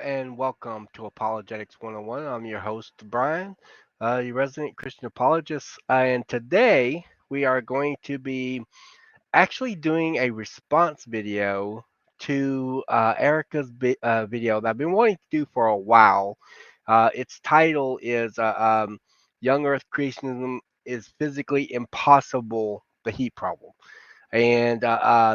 and welcome to Apologetics 101. I'm your host, Brian, your resident Christian apologist. And today we are going to be actually doing a response video to Erika's video that I've been wanting to do for a while. Its title is Young Earth Creationism is Physically Impossible, the Heat Problem. And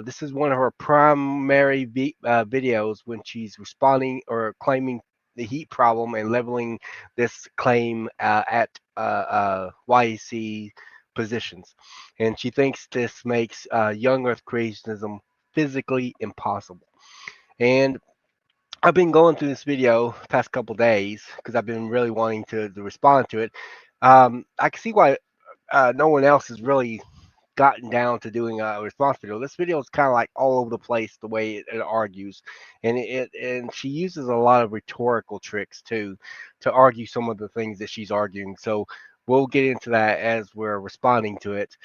this is one of her primary videos when she's responding or claiming the heat problem and leveling this claim at YEC positions. And she thinks this makes young Earth creationism physically impossible. And I've been going through this video the past couple days because I've been really wanting to respond to it. I can see why no one else has really gotten down to doing a response video. This video is kind of like all over the place the way it argues, and she uses a lot of rhetorical tricks too to argue some of the things that she's arguing. So we'll get into that as we're responding to it.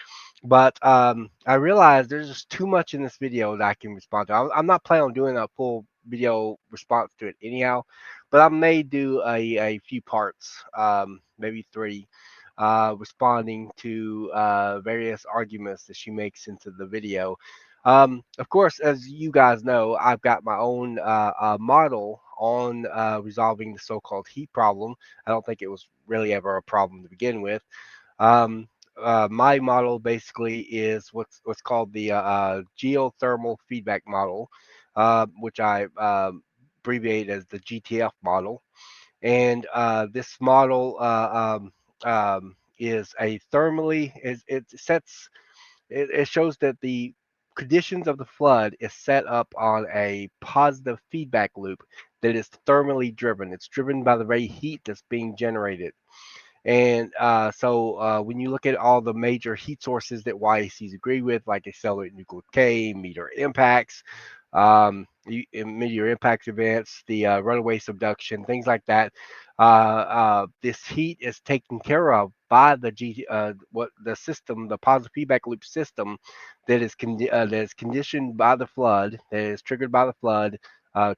But I realize there's just too much in this video that I can respond to. I'm not planning on doing a full video response to it anyhow, but I may do a few parts, maybe three, responding to various arguments that she makes into the video. Of course, as you guys know, I've got my own model on resolving the so-called heat problem. I don't think it was really ever a problem to begin with. Um, my model basically is what's called the geothermal feedback model, which I abbreviate as the GTF model. And this model is a thermally it sets it shows that the conditions of the flood is set up on a positive feedback loop that is thermally driven. It's driven by the very heat that's being generated. And when you look at all the major heat sources that YACs agree with, like accelerated nuclear decay, meteor impacts, meteor impacts events, the runaway subduction, things like that, this heat is taken care of by what the system, the positive feedback loop system, that is conditioned by the flood, that is triggered by the flood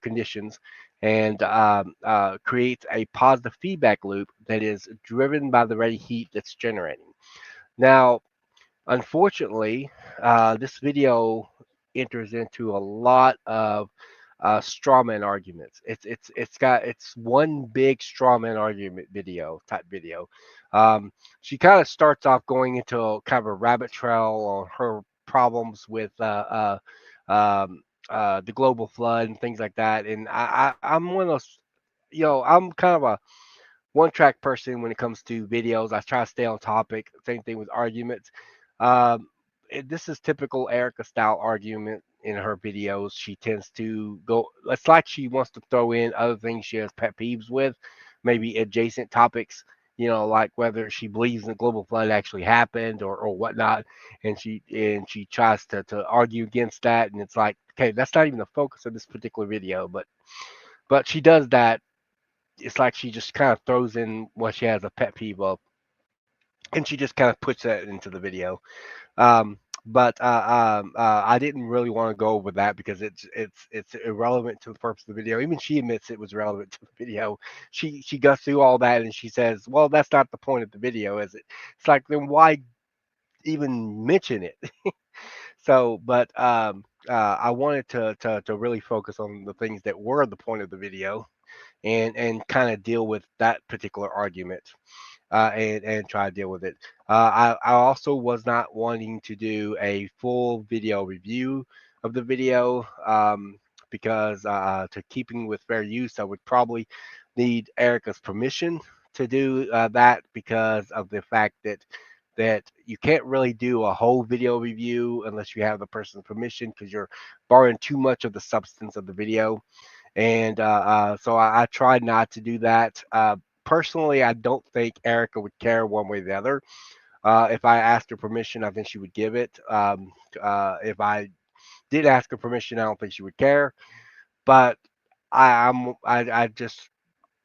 conditions, and creates a positive feedback loop that is driven by the ready heat that's generating. Now, unfortunately, this video enters into a lot of strawman arguments. It's one big strawman argument type video. Um, she kind of starts off going into kind of a rabbit trail on her problems with the global flood and things like that. And I'm one of those, I'm kind of a one track person when it comes to videos. I try to stay on topic. Same thing with arguments. Um, this is typical Erika style argument in her videos. She tends to go, it's like she wants to throw in other things she has pet peeves with, maybe adjacent topics, like whether she believes the global flood actually happened or whatnot. And she tries to argue against that. And it's like, okay, that's not even the focus of this particular video, but she does that. It's like she just kind of throws in what she has a pet peeve of, and she just kind of puts that into the video. But I didn't really want to go over that because it's irrelevant to the purpose of the video. Even she admits it was relevant to the video. She goes through all that and she says, "Well, that's not the point of the video, is it?" It's like, then why even mention it? I wanted to really focus on the things that were the point of the video and kind of deal with that particular argument, and try to deal with it. I also was not wanting to do a full video review of the video, because to keeping with fair use, I would probably need Erica's permission to do that because of the fact that you can't really do a whole video review unless you have the person's permission because you're borrowing too much of the substance of the video. And so I tried not to do that. Personally, I don't think Erika would care one way or the other. If I asked her permission, I think she would give it. If I did ask her permission, I don't think she would care. But I just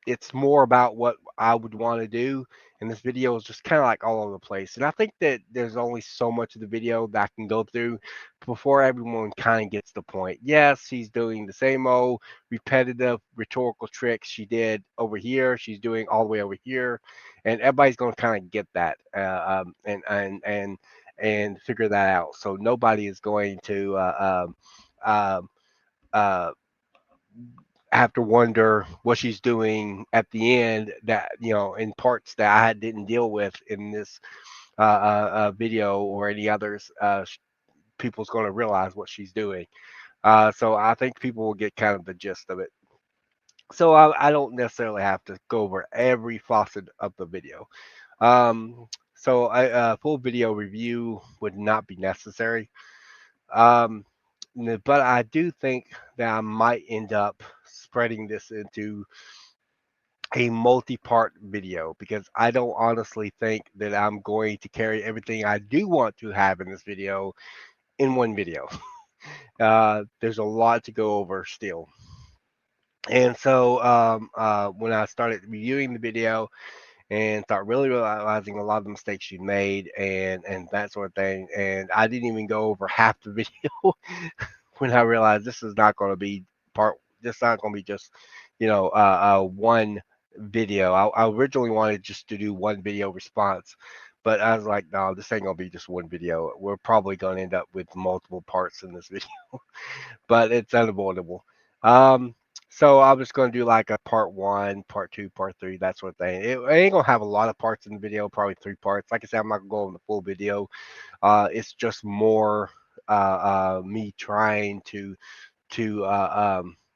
it's more about what I would want to do. And this video is just kind of like all over the place. And I think that there's only so much of the video that I can go through before everyone kind of gets the point. Yes, she's doing the same old repetitive rhetorical tricks she did over here. She's doing all the way over here, and everybody's going to kind of get that and figure that out. So nobody is going to um, uh, have to wonder what she's doing at the end that in parts that I didn't deal with in this video or any others. People's going to realize what she's doing. So I think people will get kind of the gist of it. So I don't necessarily have to go over every facet of the video. So a full video review would not be necessary. Um, but I do think that I might end up spreading this into a multi-part video because I don't honestly think that I'm going to carry everything I do want to have in this video in one video. There's a lot to go over still. And so when I started reviewing the video and start really realizing a lot of the mistakes you made and that sort of thing, and I didn't even go over half the video when I realized this is not going to be part. This not going to be just one video. I originally wanted just to do one video response, but I was like, no, this ain't gonna be just one video. We're probably gonna end up with multiple parts in this video, but it's unavoidable. Um, so I'm just gonna do like a part one, part two, part three, that sort of thing. It ain't gonna have a lot of parts in the video, probably three parts. Like I said, I'm not gonna go on the full video. It's just more me trying to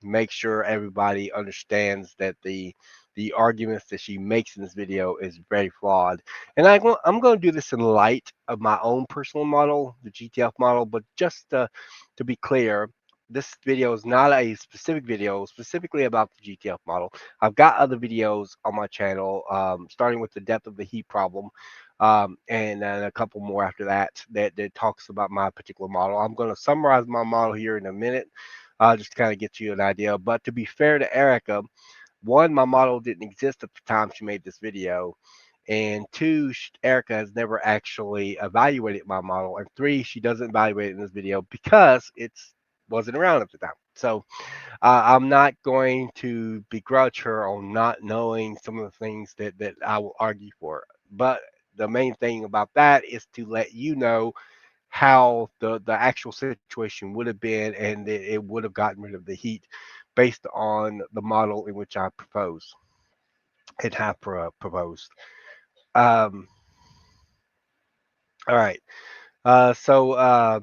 make sure everybody understands that the arguments that she makes in this video is very flawed. And I'm going to do this in light of my own personal model, the GTF model, but just to be clear, this video is not a specific video specifically about the GTF model. I've got other videos on my channel, starting with the depth of the heat problem, and then a couple more after that talks about my particular model. I'm going to summarize my model here in a minute, just to kind of get you an idea. But to be fair to Erika, one, my model didn't exist at the time she made this video. And two, Erika has never actually evaluated my model. And three, she doesn't evaluate it in this video because it wasn't around at the time. So I'm not going to begrudge her on not knowing some of the things that I will argue for. But the main thing about that is to let you know how the actual situation would have been, and it would have gotten rid of the heat based on the model in which I propose and have proposed. Um, all right. So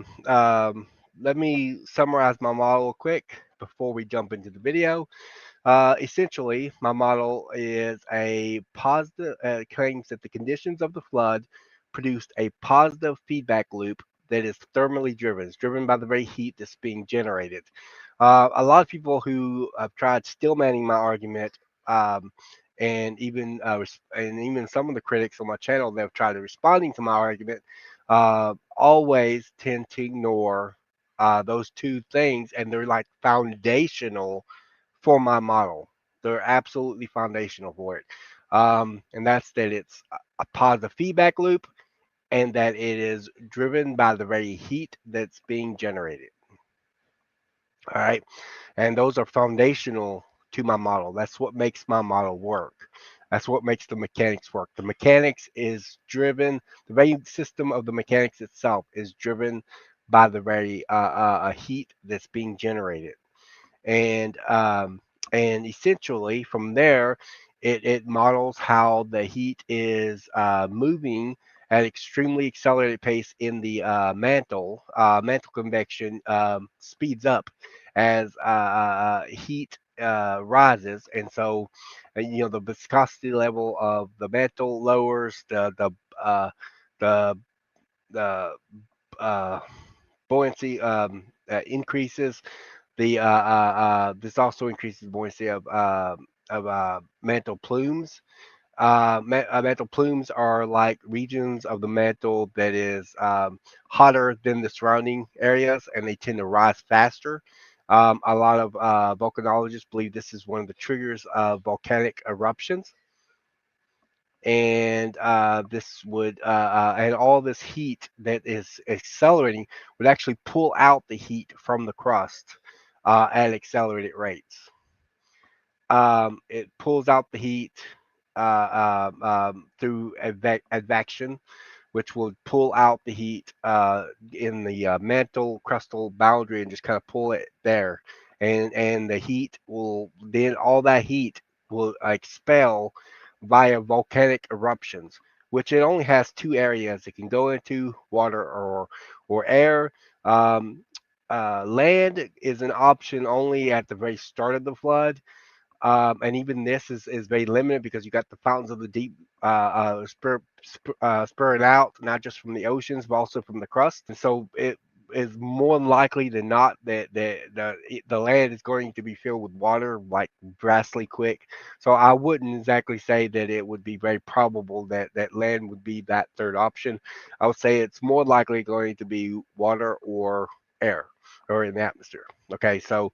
let me summarize my model quick before we jump into the video. Essentially, my model is a positive, claims that the conditions of the flood produced a positive feedback loop that is thermally driven. It's driven by the very heat that's being generated. A lot of people who have tried stillmanning my argument, um, and even some of the critics on my channel that have tried responding to my argument, always tend to ignore those two things, and they're like foundational for my model. They're absolutely foundational for it. And that's that it's a positive feedback loop and that it is driven by the very heat that's being generated. All right. And those are foundational to my model. That's what makes my model work. That's what makes the mechanics work. The mechanics is driven, the very system of the mechanics itself is driven by the very heat that's being generated. and um, and essentially from there, it models how the heat is moving at extremely accelerated pace in the mantle. Mantle convection speeds up as heat rises, and so the viscosity level of the mantle lowers, uh, the the uh, buoyancy increases. This also increases buoyancy of mantle plumes. Mantle plumes are like regions of the mantle that is hotter than the surrounding areas, and they tend to rise faster. A lot of volcanologists believe this is one of the triggers of volcanic eruptions, and this would and all this heat that is accelerating would actually pull out the heat from the crust at accelerated rates. It pulls out the heat through advection, which will pull out the heat in the mantle crustal boundary and just kind of pull it there. And the heat will then all that heat will expel via volcanic eruptions, which it only has two areas. It can go into water or air. Um, Land is an option only at the very start of the flood, and even this is very limited because you got the fountains of the deep spurring out, not just from the oceans, but also from the crust. And so it is more likely than not that the land is going to be filled with water like vastly quick. So I wouldn't exactly say that it would be very probable that land would be that third option. I would say it's more likely going to be water or air or in the atmosphere. Okay, so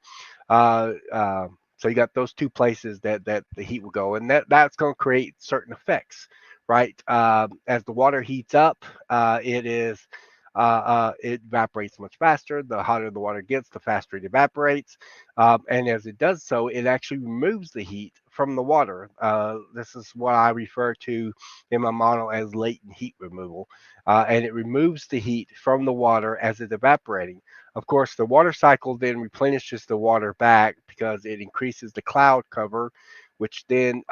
uh, uh, so you got those two places that the heat will go, and that's going to create certain effects, right? As the water heats up, it evaporates much faster. The hotter the water gets, the faster it evaporates, and as it does so, it actually removes the heat from the water. This is what I refer to in my model as latent heat removal, and it removes the heat from the water as it's evaporating. Of course, the water cycle then replenishes the water back because it increases the cloud cover, which then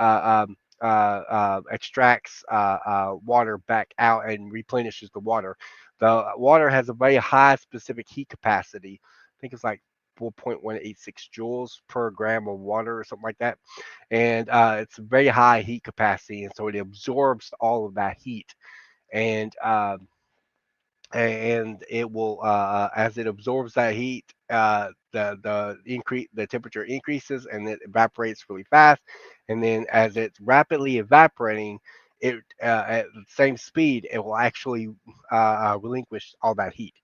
extracts water back out and replenishes the water. The water has a very high specific heat capacity. I think it's like 4.186 joules per gram of water or something like that. And it's a very high heat capacity. And so it absorbs all of that heat. And and it will as it absorbs that heat, the temperature increases and it evaporates really fast, and then as it's rapidly evaporating, it at the same speed it will actually relinquish all that heat.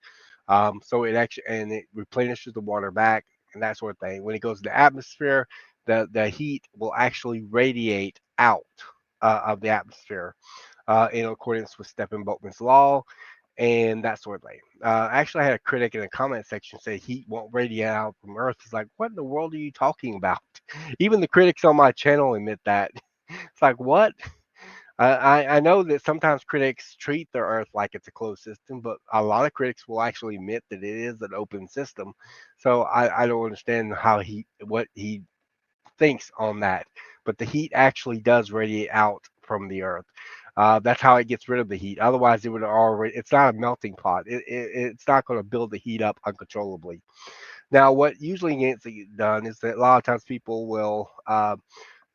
So it actually and it replenishes the water back and that sort of thing. When it goes to the atmosphere, the heat will actually radiate out of the atmosphere in accordance with Stephen-Boltzmann's law and that sort of thing. Actually, I had a critic in the comment section say heat won't radiate out from Earth. It's like, what in the world are you talking about? Even the critics on my channel admit that. It's like, what? I know that sometimes critics treat the Earth like it's a closed system, but a lot of critics will actually admit that it is an open system. So I don't understand what he thinks on that, but the heat actually does radiate out from the Earth. That's how it gets rid of the heat. Otherwise, it would already. It's not a melting pot. It's not going to build the heat up uncontrollably. Now, what usually gets done is that a lot of times people will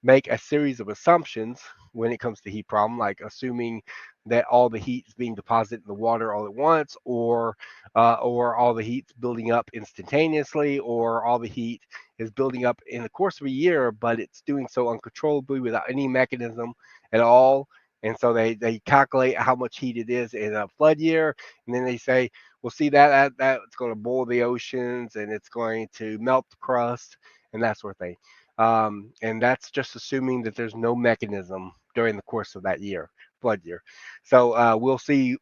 make a series of assumptions when it comes to heat problem, like assuming that all the heat is being deposited in the water all at once, or all the heat's building up instantaneously, or all the heat is building up in the course of a year, but it's doing so uncontrollably without any mechanism at all. And so they calculate how much heat it is in a flood year, and then they say, "We'll see that's going to boil the oceans, and it's going to melt the crust, and that sort of thing." And that's just assuming that there's no mechanism during the course of that year, flood year. So we'll see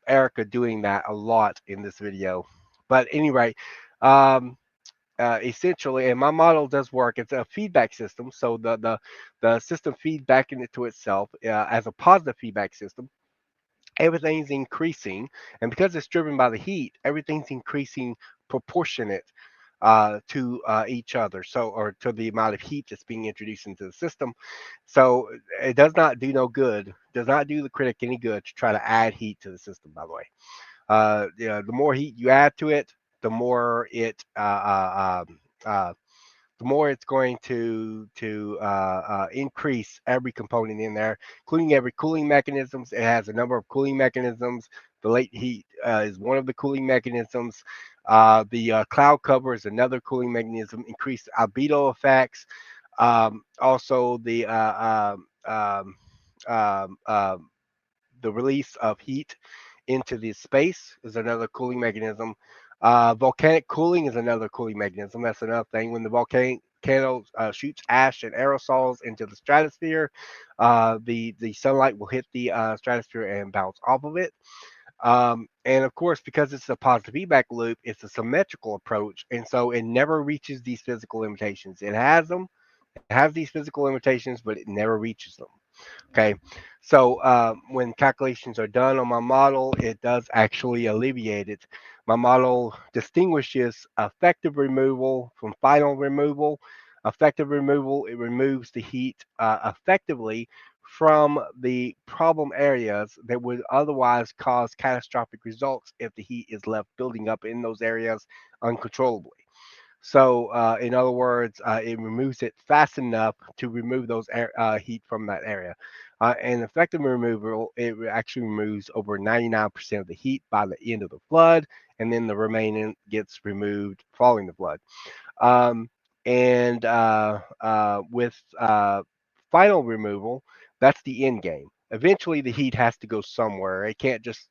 Erika doing that a lot in this video. But anyway, um, essentially, and my model does work. It's a feedback system, so the system feeds back into itself as a positive feedback system. Everything's increasing, and because it's driven by the heat, everything's increasing proportionate to each other, so or to the amount of heat that's being introduced into the system. So it does not do no good, does not do the critic any good to try to add heat to the system. By the way, yeah, the more heat you add to it, the more it the more it's going to increase every component in there, including every cooling mechanisms. It has a number of cooling mechanisms. The latent heat is one of the cooling mechanisms. The cloud cover is another cooling mechanism. Increased albedo effects. Also, the release of heat into the space is another cooling mechanism. Volcanic cooling is another cooling mechanism. That's another thing. When the volcano shoots ash and aerosols into the stratosphere, the sunlight will hit the stratosphere and bounce off of it. And of course, because it's a positive feedback loop, it's a symmetrical approach, and so it never reaches these physical limitations. It has them, it has these physical limitations, but it never reaches them. Okay, so when calculations are done on my model, it does actually alleviate it. My model distinguishes effective removal from final removal. Effective removal, it removes the heat effectively from the problem areas that would otherwise cause catastrophic results if the heat is left building up in those areas uncontrollably. So, in other words, it removes it fast enough to remove those heat from that area. And effective removal, it actually removes over 99% of the heat by the end of the flood, and then the remaining gets removed following the flood. Um, and with final removal, that's the end game. Eventually, the heat has to go somewhere. It can't just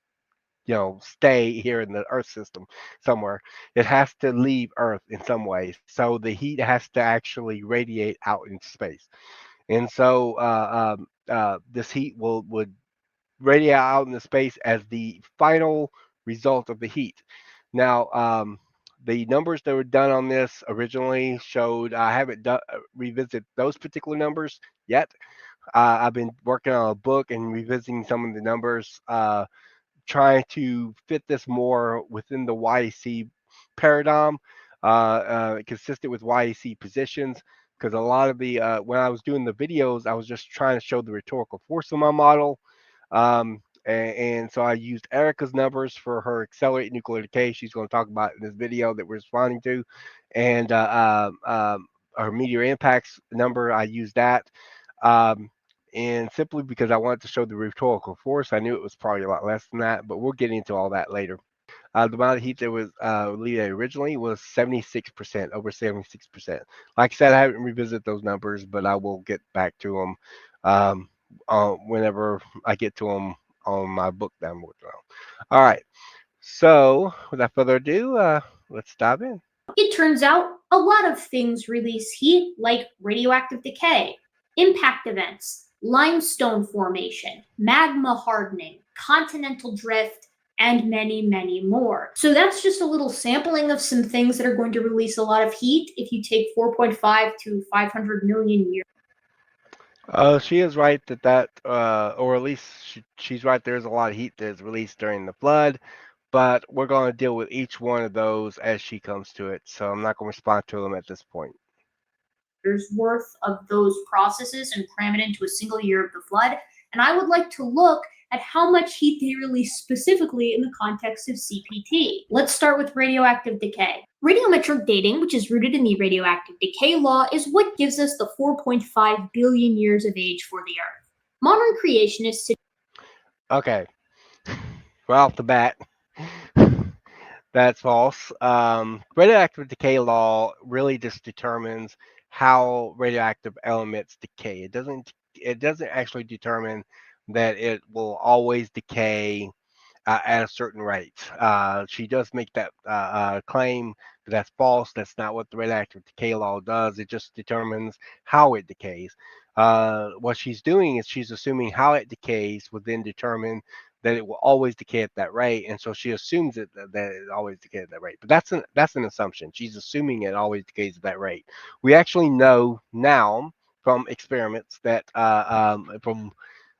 stay here in the Earth system somewhere. It has to leave Earth in some way. So the heat has to actually radiate out into space. And so this heat would radiate out into space as the final result of the heat. Now, the numbers that were done on this originally showed I haven't revisited those particular numbers yet. I've been working on a book and revisiting some of the numbers trying to fit this more within the YEC paradigm, consistent with YEC positions. Because a lot of the when I was doing the videos, I was just trying to show the rhetorical force of my model, and so I used Erika's numbers for her accelerated nuclear decay. She's going to talk about in this video that we're responding to, and her meteor impacts number. I used that. Um, and simply because I wanted to show the rhetorical force, I knew it was probably a lot less than that, but we'll get into all that later. The amount of heat that was alleviated originally was 76%, over 76%. Like I said, I haven't revisited those numbers, but I will get back to them whenever I get to them on my book that I'm working on. All right. So, without further ado, let's dive in. It turns out a lot of things release heat, like radioactive decay, impact events, limestone formation, magma hardening, continental drift, and many, many more. So that's just a little sampling of some things that are going to release a lot of heat if you take 4.5 to 500 million years. She is right or at least she's right. There's a lot of heat that's released during the flood, but we're going to deal with each one of those as she comes to it. So I'm not going to respond to them at this point. Worth of those processes and cram it into a single year of the flood. And I would like to look at how much heat they release specifically in the context of CPT. Let's start with radioactive decay. Radiometric dating, which is rooted in the radioactive decay law, is what gives us the 4.5 billion years of age for the Earth. Modern creationists. Okay. Right off the bat, that's false. Radioactive decay law really just determines how radioactive elements decay. It doesn't actually determine that it will always decay at a certain rate. She does make that claim, but that's false. That's not what the radioactive decay law does. It just determines how it decays. What she's doing is she's assuming how it decays would then determine that it will always decay at that rate, and so she assumes that it always decays at that rate. But that's an assumption. She's assuming it always decays at that rate. We actually know now from experiments that from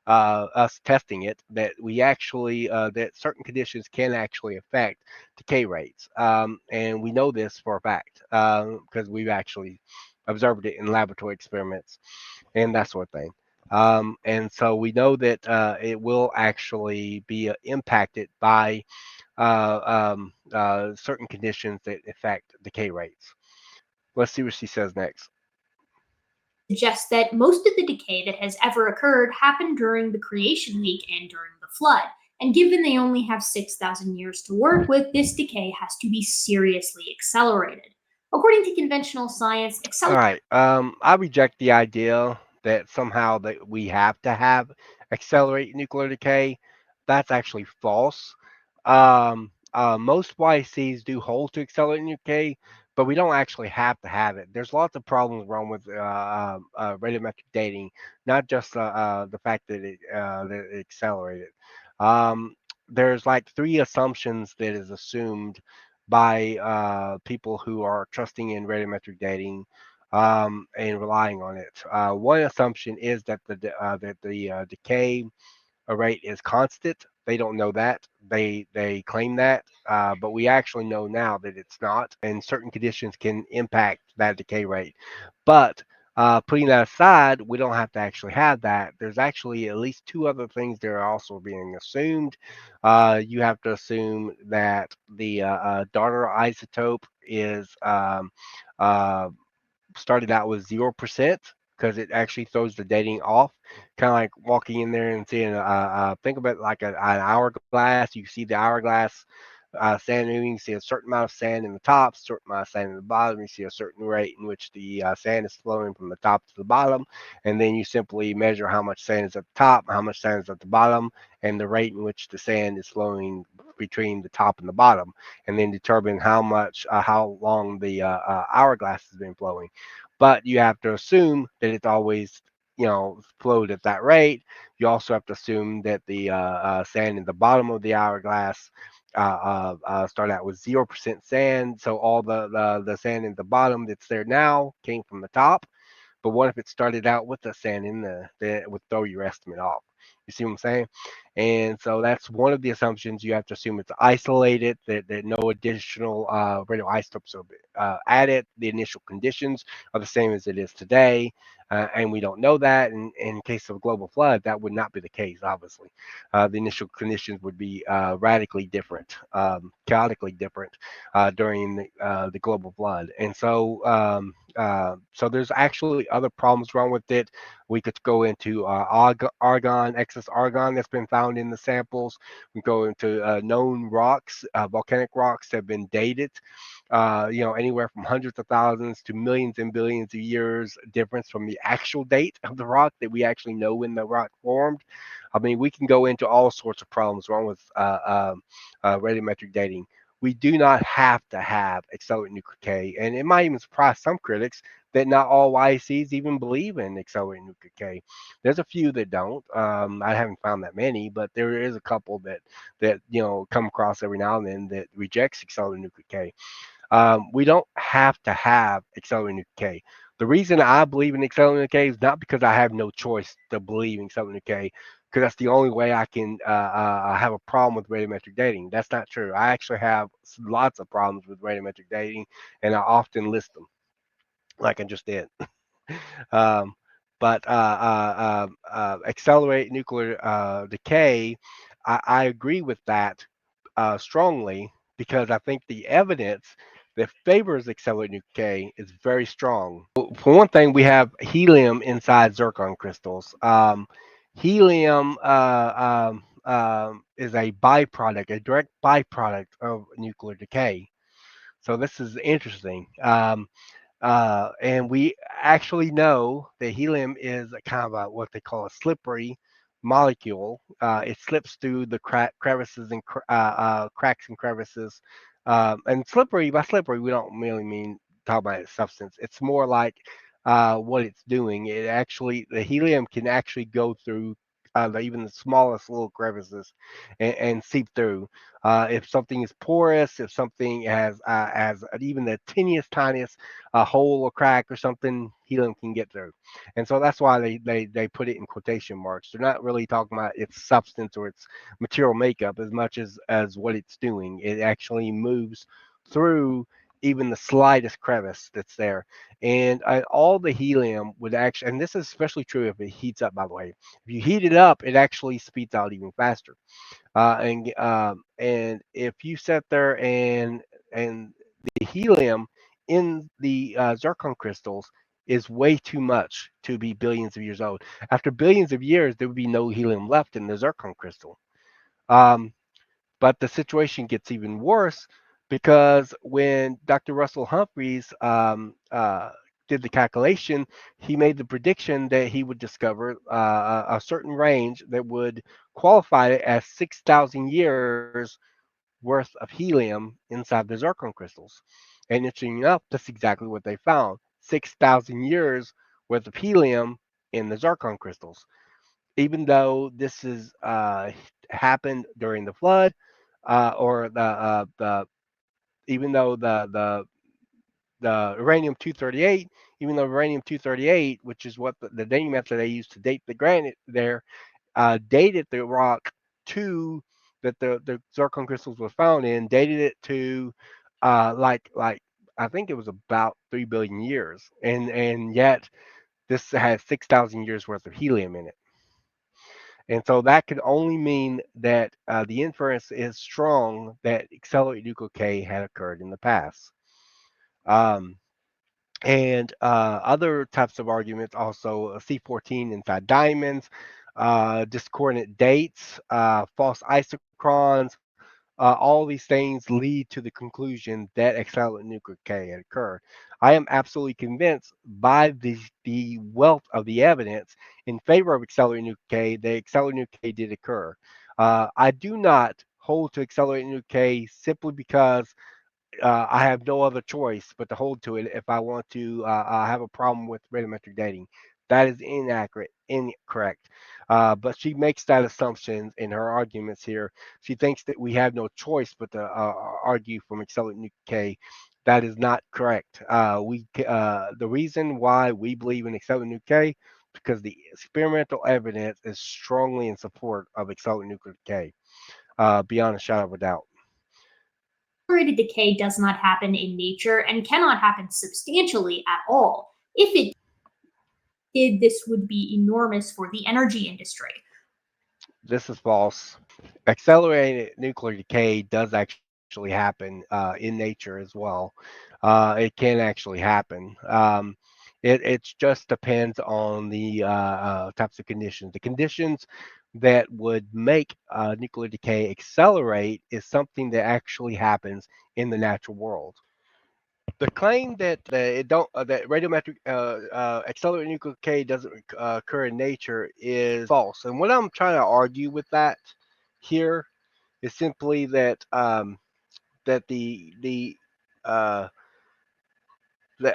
us testing it that we actually that certain conditions can actually affect decay rates, and we know this for a fact because we've actually observed it in laboratory experiments and that sort of thing. And so we know that it will actually be impacted by certain conditions that affect decay rates. Let's see what she says next. Suggests that most of the decay that has ever occurred happened during the creation week and during the flood. And given they only have 6,000 years to work with, this decay has to be seriously accelerated. According to conventional science, All right. I reject the idea that somehow that we have to have accelerated nuclear decay. That's actually false. most YCs do hold to accelerated decay, but we don't actually have to have it. There's lots of problems wrong with radiometric dating, not just the fact that it accelerated. Um, there's like three assumptions that is assumed by people who are trusting in radiometric dating and relying on it. One assumption is that the decay rate is constant. They don't know that. They claim that, but we actually know now that it's not, and certain conditions can impact that decay rate. But putting that aside, we don't have to actually have that. There's actually at least two other things that are also being assumed. You have to assume that the daughter isotope is uh, started out with 0% because it actually throws the dating off. Kind of like walking in there and seeing, think of it like an hourglass. You see the hourglass sand moving, you see a certain amount of sand in the top, certain amount of sand in the bottom. You see a certain rate in which the sand is flowing from the top to the bottom. And then you simply measure how much sand is at the top, how much sand is at the bottom, and the rate in which the sand is flowing between the top and the bottom, and then determine how long the hourglass has been flowing. But you have to assume that it's always flowed at that rate. You also have to assume that the sand in the bottom of the hourglass start out with 0% sand. So all the sand in the bottom that's there now came from the top. But what if it started out with the sand in that would throw your estimate off? You see what I'm saying? And so that's one of the assumptions. You have to assume it's isolated, that no additional radioisotopes are added. The initial conditions are the same as it is today. And we don't know that. In case of a global flood, that would not be the case, obviously. The initial conditions would be radically different, chaotically different during the global flood. And so there's actually other problems wrong with it. We could go into argon, excess argon that's been found in the samples. We go into known rocks, volcanic rocks that have been dated, anywhere from hundreds of thousands to millions and billions of years difference from the actual date of the rock that we actually know when the rock formed. I mean, we can go into all sorts of problems wrong with radiometric dating. We do not have to have accelerated nuclear decay, and it might even surprise some critics that not all YCs even believe in accelerated nuclear decay. There's a few that don't. I haven't found that many, but there is a couple that come across every now and then that rejects accelerated nuclear decay. We don't have to have accelerated decay. The reason I believe in accelerated decay is not because I have no choice to believe in accelerated decay, because that's the only way I can have a problem with radiometric dating. That's not true. I actually have lots of problems with radiometric dating, and I often list them, like I just did. um, but accelerate nuclear decay, I agree with that strongly because I think the evidence that favors accelerated decay is very strong. For one thing, we have helium inside zircon crystals. Helium is a byproduct, a direct byproduct of nuclear decay. So this is interesting. And we actually know that helium is a kind of what they call a slippery molecule. It slips through the crevices and cracks and crevices. And slippery, by slippery, we don't really mean talk about its substance. It's more like what it's doing. The helium can actually go through even the smallest little crevices and seep through. If something is porous, if something has even the tiniest hole or crack or something, helium can get through. And so that's why they put it in quotation marks. They're not really talking about its substance or its material makeup as much as what it's doing. It actually moves through even the slightest crevice that's there. And all the helium would actually, and this is especially true if it heats up, by the way. If you heat it up, it actually speeds out even faster. And if you sit there and the helium in the zircon crystals is way too much to be billions of years old. After billions of years, there would be no helium left in the zircon crystal. Um, but the situation gets even worse because when Dr. Russell Humphreys did the calculation, he made the prediction that he would discover a certain range that would qualify it as 6,000 years worth of helium inside the zircon crystals. And interesting enough, that's exactly what they found: 6,000 years worth of helium in the zircon crystals. Even though this is happened during the flood, or the even though the uranium 238, even though uranium 238, which is what the dating method they use to date the granite there, dated the rock to that the zircon crystals were found in, dated it to like I think it was about 3 billion years, and yet this has 6,000 years worth of helium in it. And so that could only mean that the inference is strong that accelerated nuclear decay had occurred in the past. Um, and other types of arguments also, C14 inside diamonds, discordant dates, false isochrons, all these things lead to the conclusion that accelerated nuclear decay had occurred. I am absolutely convinced by the wealth of the evidence in favor of accelerated nuclear decay that accelerated nuclear decay did occur. I do not hold to accelerated nuclear decay simply because I have no other choice but to hold to it if I want to have a problem with radiometric dating. That is inaccurate, incorrect. But she makes that assumption in her arguments here. She thinks that we have no choice but to argue from accelerated nuclear decay. That is not correct. The reason why we believe in accelerated nuclear decay because the experimental evidence is strongly in support of accelerated nuclear decay, beyond a shadow of a doubt. Accelerated decay does not happen in nature and cannot happen substantially at all. If it did, this would be enormous for the energy industry. This is false. Accelerated nuclear decay does actually happen in nature as well. It can actually happen. It just depends on the types of conditions. The conditions that would make nuclear decay accelerate is something that actually happens in the natural world. The claim that it don't that radiometric accelerated nuclear decay doesn't occur in nature is false. And what I'm trying to argue with that here is simply that uh,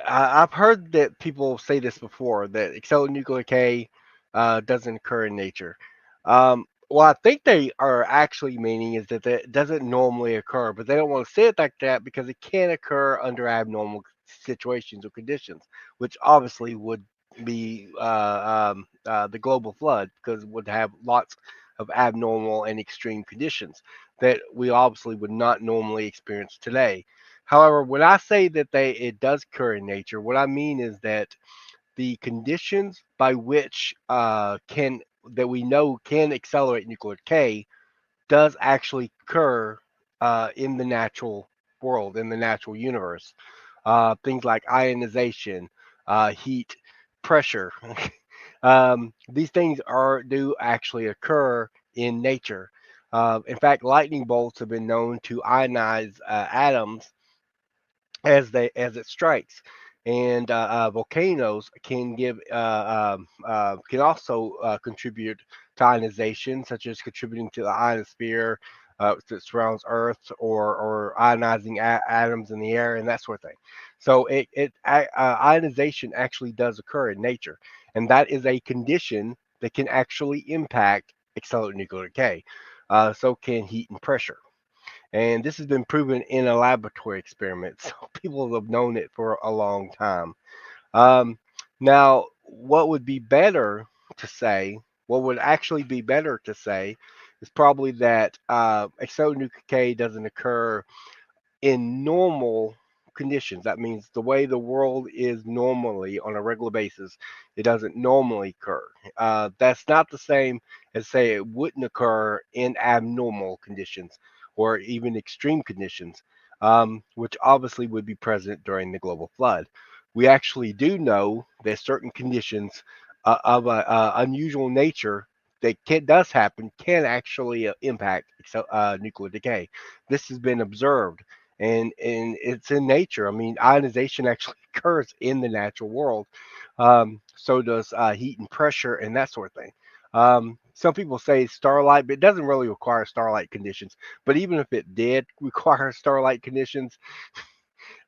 I've heard that people say this before, that accelerated nuclear decay doesn't occur in nature. What I think they are actually meaning is that it doesn't normally occur, but they don't want to say it like that because it can occur under abnormal situations or conditions, which obviously would be the global flood, because it would have lots of abnormal and extreme conditions that we obviously would not normally experience today. However, when I say that it does occur in nature, what I mean is that the conditions by which can that we know can accelerate nuclear decay does actually occur in the natural world, in the natural universe. Things like ionization, heat, pressure. These things are do actually occur in nature. In fact, lightning bolts have been known to ionize atoms as it strikes. And volcanoes can can also contribute to ionization, such as contributing to the ionosphere that surrounds Earth, or ionizing atoms in the air and that sort of thing. So ionization actually does occur in nature, and that is a condition that can actually impact accelerated nuclear decay. So can heat and pressure. And this has been proven in a laboratory experiment. So people have known it for a long time. Um, Now, what would be better to say, what would actually be better to say, is probably that exonuclear doesn't occur in normal conditions. That means the way the world is normally on a regular basis, it doesn't normally occur. That's not the same as say it wouldn't occur in abnormal conditions or even extreme conditions, which obviously would be present during the global flood. We actually do know that certain conditions of unusual nature does happen can actually impact nuclear decay. This has been observed, and it's in nature. I mean, ionization actually occurs in the natural world. So does heat and pressure and that sort of thing. Some people say starlight, but it doesn't really require starlight conditions. But even if it did require starlight conditions,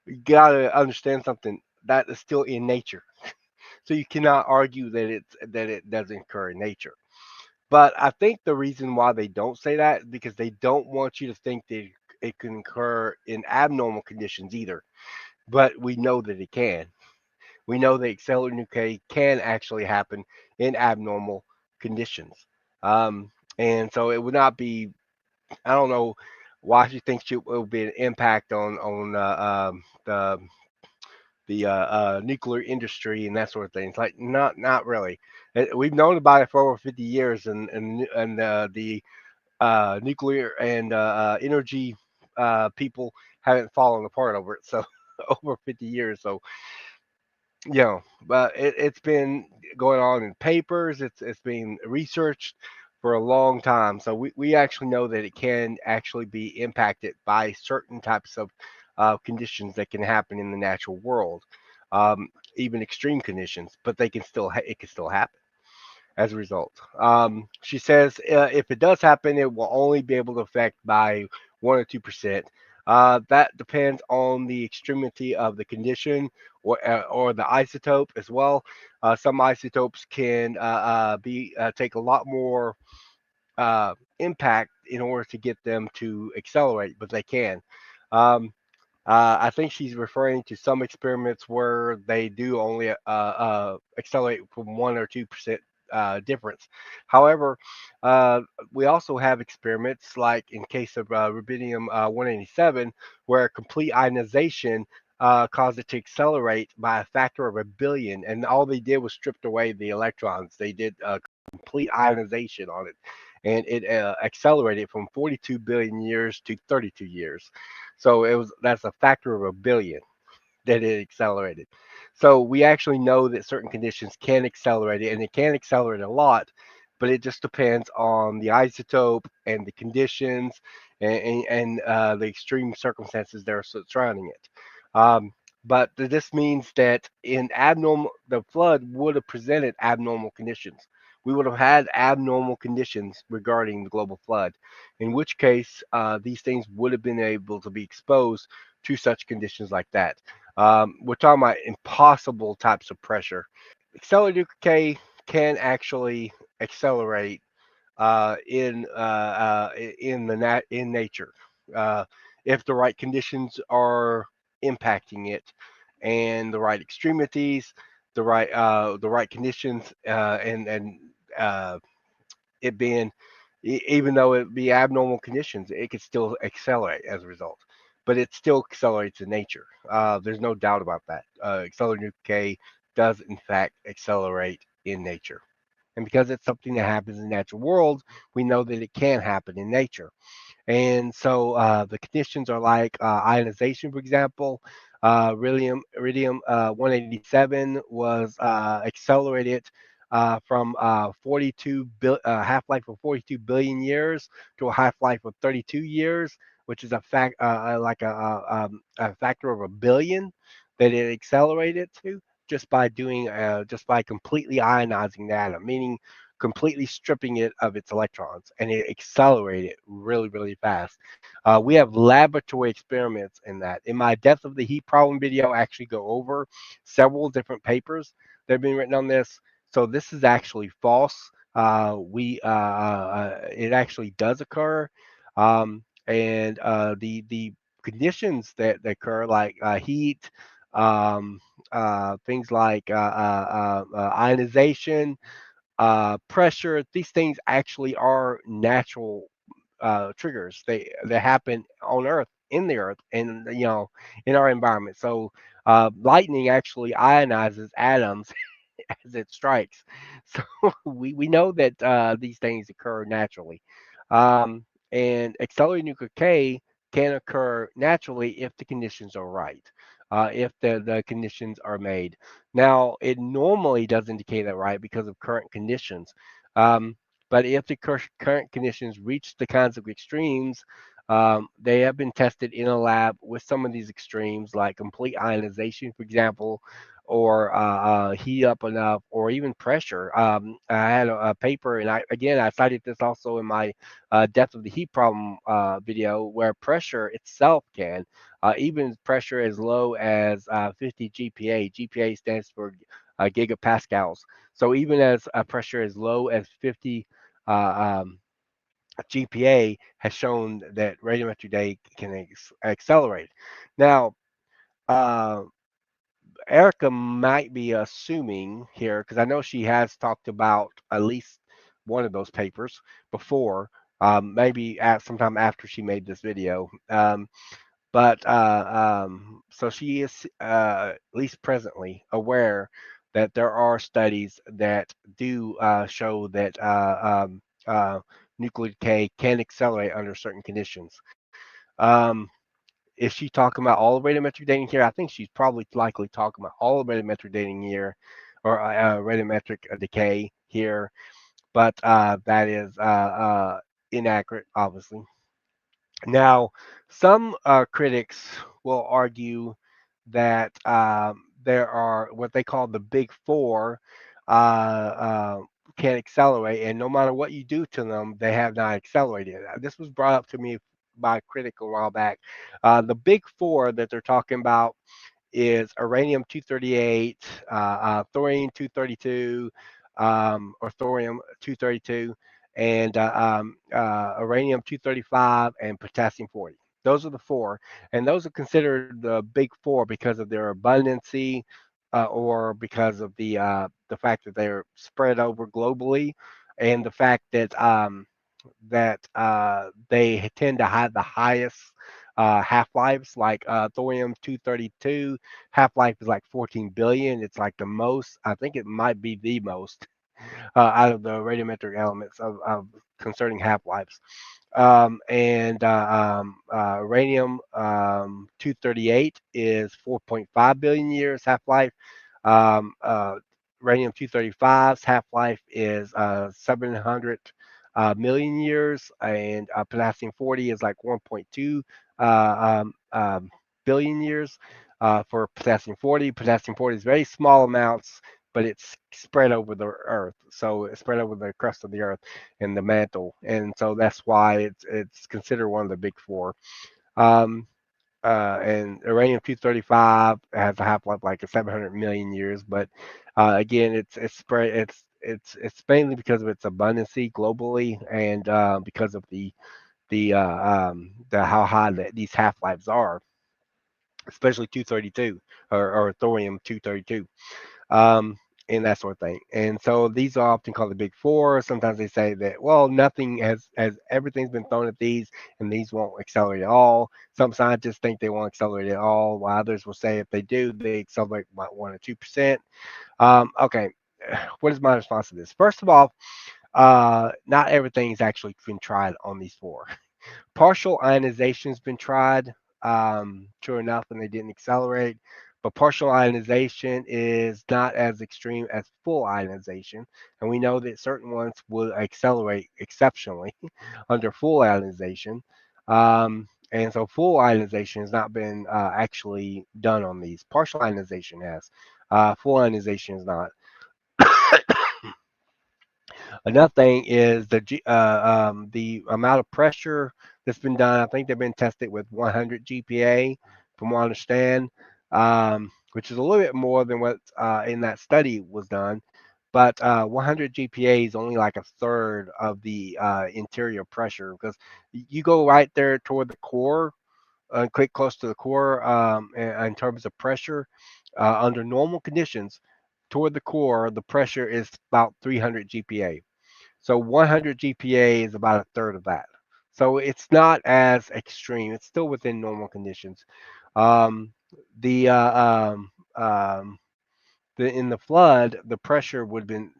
you gotta understand something that is still in nature. So you cannot argue that it doesn't occur in nature. But I think the reason why they don't say that is because they don't want you to think that it can occur in abnormal conditions either. But we know that it can. We know that accelerated decay can actually happen in abnormal conditions. Um, and so it would not be, I don't know why she thinks it will be an impact on the nuclear industry and that sort of thing. It's like not really. We've known about it for over 50 years, and the nuclear and energy people haven't fallen apart over it. So over 50 years. So but it's been going on in papers. It's been researched for a long time. So we actually know that it can actually be impacted by certain types of conditions that can happen in the natural world, even extreme conditions. But it can still happen as a result. She says if it does happen, it will only be able to affect by 1 or 2%. That depends on the extremity of the condition or the isotope as well. Some isotopes can be take a lot more impact in order to get them to accelerate, but they can. Um, I think she's referring to some experiments where they do only accelerate from 1 or 2% difference. However, uh, we also have experiments like in case of rubidium 187, where complete ionization caused it to accelerate by a factor of 1 billion, and all they did was stripped away the electrons. They did complete ionization on it, and it accelerated from 42 billion years to 32 years. So that's a factor of 1 billion that it accelerated. So we actually know that certain conditions can accelerate it, and it can accelerate a lot, but it just depends on the isotope and the conditions and the extreme circumstances that are surrounding it. Um, but this means that the flood would have presented abnormal conditions. We would have had abnormal conditions regarding the global flood, in which case these things would have been able to be exposed to such conditions like that. We're talking about impossible types of pressure. Accelerated decay can actually accelerate in nature uh, if the right conditions are impacting it and the right extremities, the right conditions, and uh, it being even though it be abnormal conditions, it could still accelerate as a result. But it still accelerates in nature. There's no doubt about that. Accelerated decay does in fact accelerate in nature. And because it's something that happens in the natural world, we know that it can happen in nature. And so the conditions are like ionization, for example. Iridium 187 was accelerated from half life of 42 billion years to a half life of 32 years, which is a factor of 1 billion that it accelerated to just by completely ionizing the atom, meaning completely stripping it of its electrons, and it accelerated really, really fast. We have laboratory experiments in that. In my Death of the Heat problem video, I actually go over several different papers that have been written on this. So this is actually false. It actually does occur, and the conditions that occur like heat, um, things like ionization, pressure. These things actually are natural triggers. They happen on Earth, in the Earth, and in our environment. So lightning actually ionizes atoms as it strikes. So we know that these things occur naturally. Um, and accelerated nuclear decay can occur naturally if the conditions are right, if the conditions are made. Now, it normally does indicate that right because of current conditions. Um, but if the current conditions reach the kinds of extremes, they have been tested in a lab with some of these extremes, like complete ionization, for example, or heat up enough, or even pressure. I had a paper, and I cited this also in my depth of the heat problem video, where pressure itself can, even pressure as low as 50 GPa. GPa stands for gigapascals. So even as a pressure as low as 50 GPa has shown that radiometric dating can accelerate. Now, uh, Erica might be assuming here, because I know she has talked about at least one of those papers before, maybe at sometime after she made this video. So she is at least presently aware that there are studies that do show that nuclear decay can accelerate under certain conditions. Um, is she talking about all the radiometric dating here? I think she's probably likely talking about all the radiometric dating here, or radiometric decay here, but that is inaccurate, obviously. Now, some critics will argue that there are what they call the big four can accelerate, and no matter what you do to them, they have not accelerated. This was brought up to me by a critic a while back. The big four that they're talking about is uranium 238, thorium 232, or thorium 232, and uranium 235, and potassium 40. Those are the four, and those are considered the big four because of their abundancy, or because of the fact that they're spread over globally, and the fact that they tend to have the highest half lives. Like thorium 232, half life is like 14 billion. It's like the most. I think it might be the most out of the radiometric elements of concerning half lives. And Uranium 238 is 4.5 billion years half life. Um, uh, Uranium 235's half life is 700 million years, and potassium 40 is like 1.2 uh, um, um, billion years for potassium 40. Potassium 40 is very small amounts, but it's spread over the earth. So it's spread over the crust of the earth and the mantle, and so that's why it's considered one of the big four. Um, and uranium 235 has a half life like 700 million years, but again, it's spread. It's mainly because of its abundancy globally, and because of the how high these half lives are, especially 232, or thorium 232, um, and that sort of thing. And so these are often called the big four. Sometimes they say that, well, nothing has everything's been thrown at these, and these won't accelerate at all. Some scientists think they won't accelerate at all, while others will say if they do, they accelerate about 1 or 2%. Okay, what is my response to this? First of all, not everything's actually been tried on these four. Partial ionization has been tried, true enough, and they didn't accelerate. But partial ionization is not as extreme as full ionization, and we know that certain ones will accelerate exceptionally under full ionization. And so full ionization has not been actually done on these. Partial ionization has. Full ionization is not. Another thing is the amount of pressure that's been done. I think they've been tested with 100 GPa, from what I understand, which is a little bit more than what in that study was done. But 100 GPa is only like a third of the interior pressure, because you go right there toward the core, click close to the core, in terms of pressure. Under normal conditions, toward the core, the pressure is about 300 GPa. So 100 GPa is about a third of that. So it's not as extreme. It's still within normal conditions. Um, the, in the flood, the pressure would have been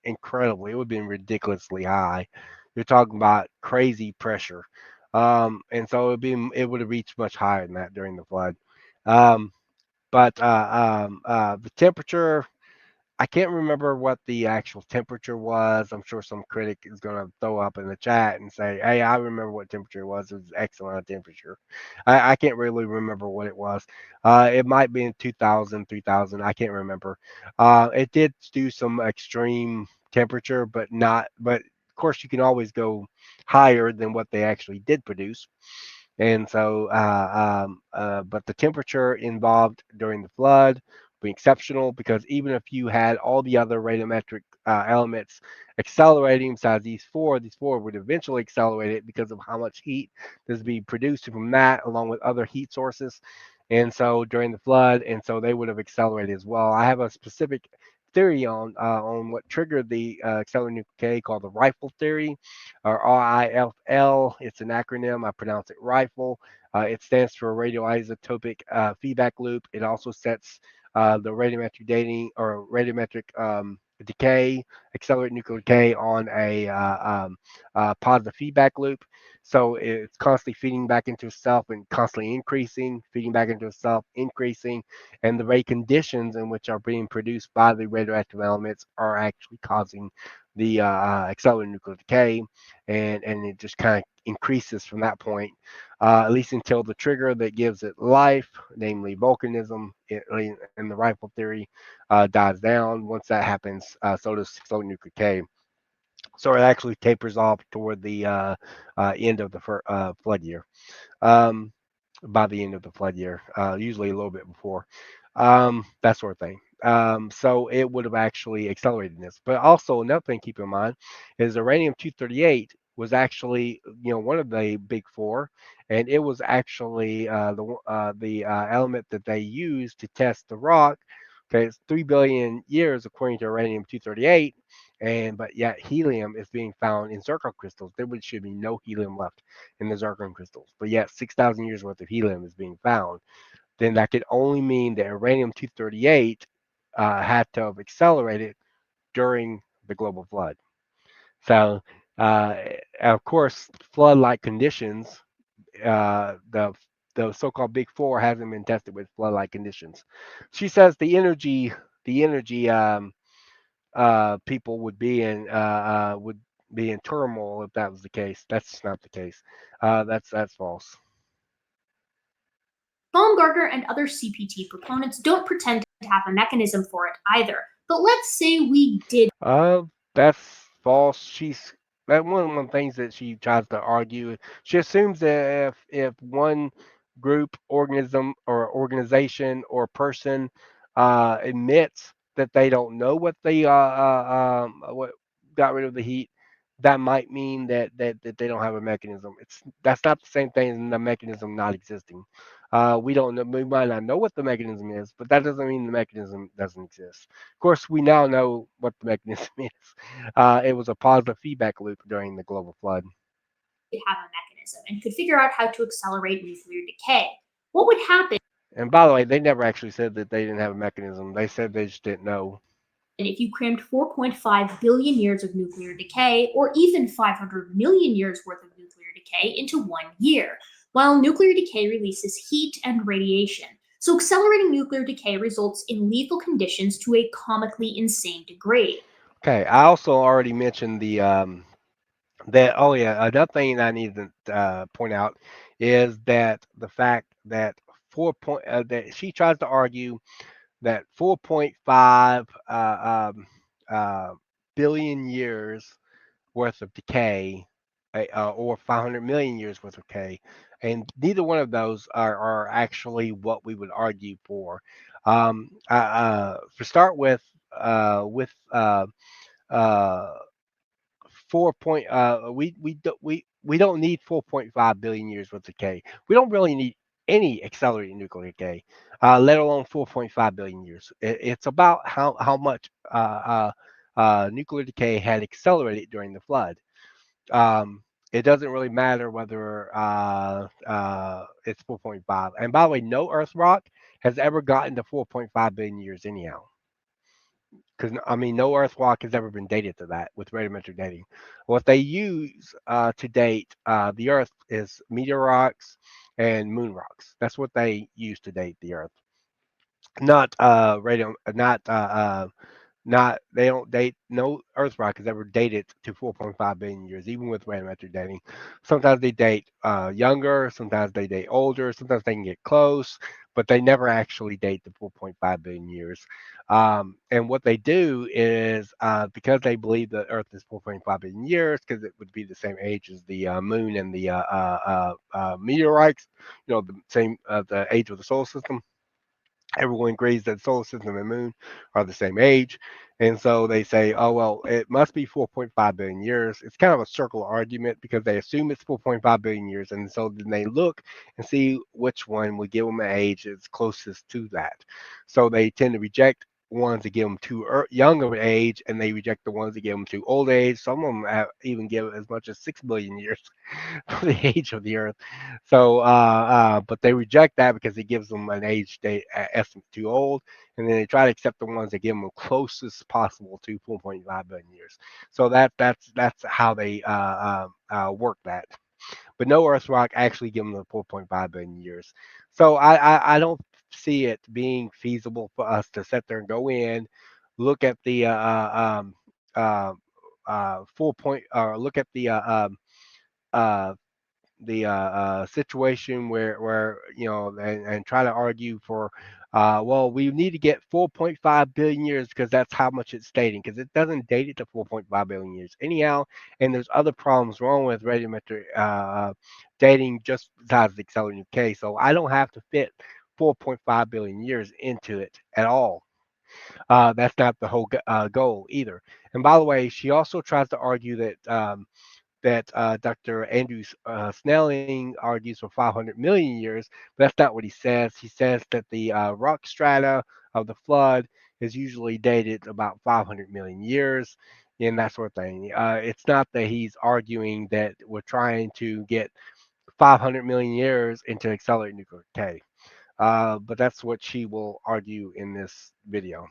incredibly. It would have been ridiculously high. You're talking about crazy pressure, it would have reached much higher than that during the flood. Um, but The temperature. I can't remember what the actual temperature was. I'm sure some critic is going to throw up in the chat and say, "Hey, I remember what temperature it was. It was excellent temperature." I can't really remember what it was. It might be in 2000, 3000. I can't remember. It did do some extreme temperature, but not. But of course, you can always go higher than what they actually did produce. And so, but the temperature involved during the flood be exceptional because even if you had all the other radiometric elements accelerating besides these four would eventually accelerate it because of how much heat is being produced from that, along with other heat sources. And so during the flood, and so they would have accelerated as well. I have a specific theory on what triggered the accelerating decay called the rifle theory, or RIFL. It's an acronym. I pronounce it rifle. It stands for radioisotopic feedback loop. It also sets the radiometric dating or radiometric decay, accelerated nuclear decay on a positive feedback loop. So it's constantly feeding back into itself and constantly increasing, feeding back into itself, increasing, and the very conditions in which are being produced by the radioactive elements are actually causing the accelerated nuclear decay, and it just kind of increases from that point, at least until the trigger that gives it life, namely volcanism in the rifle theory, dies down. Once that happens, so does accelerated nuclear decay. So it actually tapers off toward the end of the flood year. Um, by the end of the flood year, usually a little bit before, that sort of thing. So it would have actually accelerated this. But also another thing to keep in mind is uranium 238 was actually one of the big four, and it was actually the element that they used to test the rock. Okay, it's 3 billion years according to uranium 238, and but yet helium is being found in zircon crystals. There should be no helium left in the zircon crystals, but yet 6,000 years worth of helium is being found. Then that could only mean that uranium 238 had to have accelerated during the global flood. So, uh, of course, flood-like conditions, the so-called Big Four hasn't been tested with flood-like conditions. She says the energy people would be in turmoil if that was the case. That's not the case. That's false. Baumgartner and other CPT proponents don't pretend to have a mechanism for it either. But let's say we did That's false. She's that one of the things that she tries to argue. She assumes that if one group, organism, or organization or person admits that they don't know what got rid of the heat, that might mean that they don't have a mechanism. That's not the same thing as the mechanism not existing. We don't know. We might not know what the mechanism is, but that doesn't mean the mechanism doesn't exist. Of course, we now know what the mechanism is. It was a positive feedback loop during the global flood. have a mechanism and could figure out how to accelerate nuclear decay, what would happen And by the way, they never actually said that they didn't have a mechanism. They said they just didn't know. if you crammed 4.5 billion years of nuclear decay, or even 500 million years worth of nuclear decay, into 1 year? While nuclear decay releases heat and radiation. So accelerating nuclear decay results in lethal conditions to a comically insane degree. Okay, I also already mentioned the that. Oh yeah, another thing I need to point out is that the fact that that she tries to argue that 4.5 billion years worth of decay, or 500 million years worth of decay, and neither one of those are actually what we would argue for. To start with uh, 4 point, we don't need 4.5 billion years worth of decay. We don't really need any accelerated nuclear decay, let alone 4.5 billion years. It's about how much nuclear decay had accelerated during the flood. It doesn't really matter whether it's 4.5. And by the way, no Earth rock has ever gotten to 4.5 billion years anyhow. Because I mean, no Earth rock has ever been dated to that with radiometric dating. What they use to date the Earth is meteor rocks and moon rocks. That's what they use to date the Earth. Not not they don't date no Earth rock has ever dated to 4.5 billion years, even with radiometric dating. Sometimes they date younger, sometimes they date older, sometimes they can get close, but they never actually date to 4.5 billion years. And what they do is because they believe the Earth is 4.5 billion years, because it would be the same age as the moon and the meteorites, the same the age of the solar system. Everyone agrees that the solar system and moon are the same age. And so they say, oh, well, it must be 4.5 billion years. It's kind of a circular argument because they assume it's 4.5 billion years. And so then they look and see which one would give them an age that's closest to that. So they tend to reject ones that give them too young of an age, and they reject the ones that give them too old age. Some of them have even give as much as 6 billion years for the age of the Earth. So, but they reject that because it gives them an age date estimate too old, and then they try to accept the ones that give them closest possible to 4.5 billion years. So that's how they work that. But no Earth rock actually give them the 4.5 billion years. So I don't see it being feasible for us to sit there and go in, look at the 4 point, look at uh, the situation where and try to argue for well, we need to get 4.5 billion years because that's how much it's dating, because it doesn't date it to 4.5 billion years anyhow. And there's other problems wrong with radiometric dating just besides the accelerating decay, so I don't have to fit 4.5 billion years into it at all. That's not the whole goal either. And by the way, she also tries to argue that Dr. Andrew Snelling argues for 500 million years, but that's not what he says. He says that the rock strata of the flood is usually dated about 500 million years and that sort of thing. It's not that he's arguing that we're trying to get 500 million years into accelerated nuclear decay, but that's what she will argue in this video.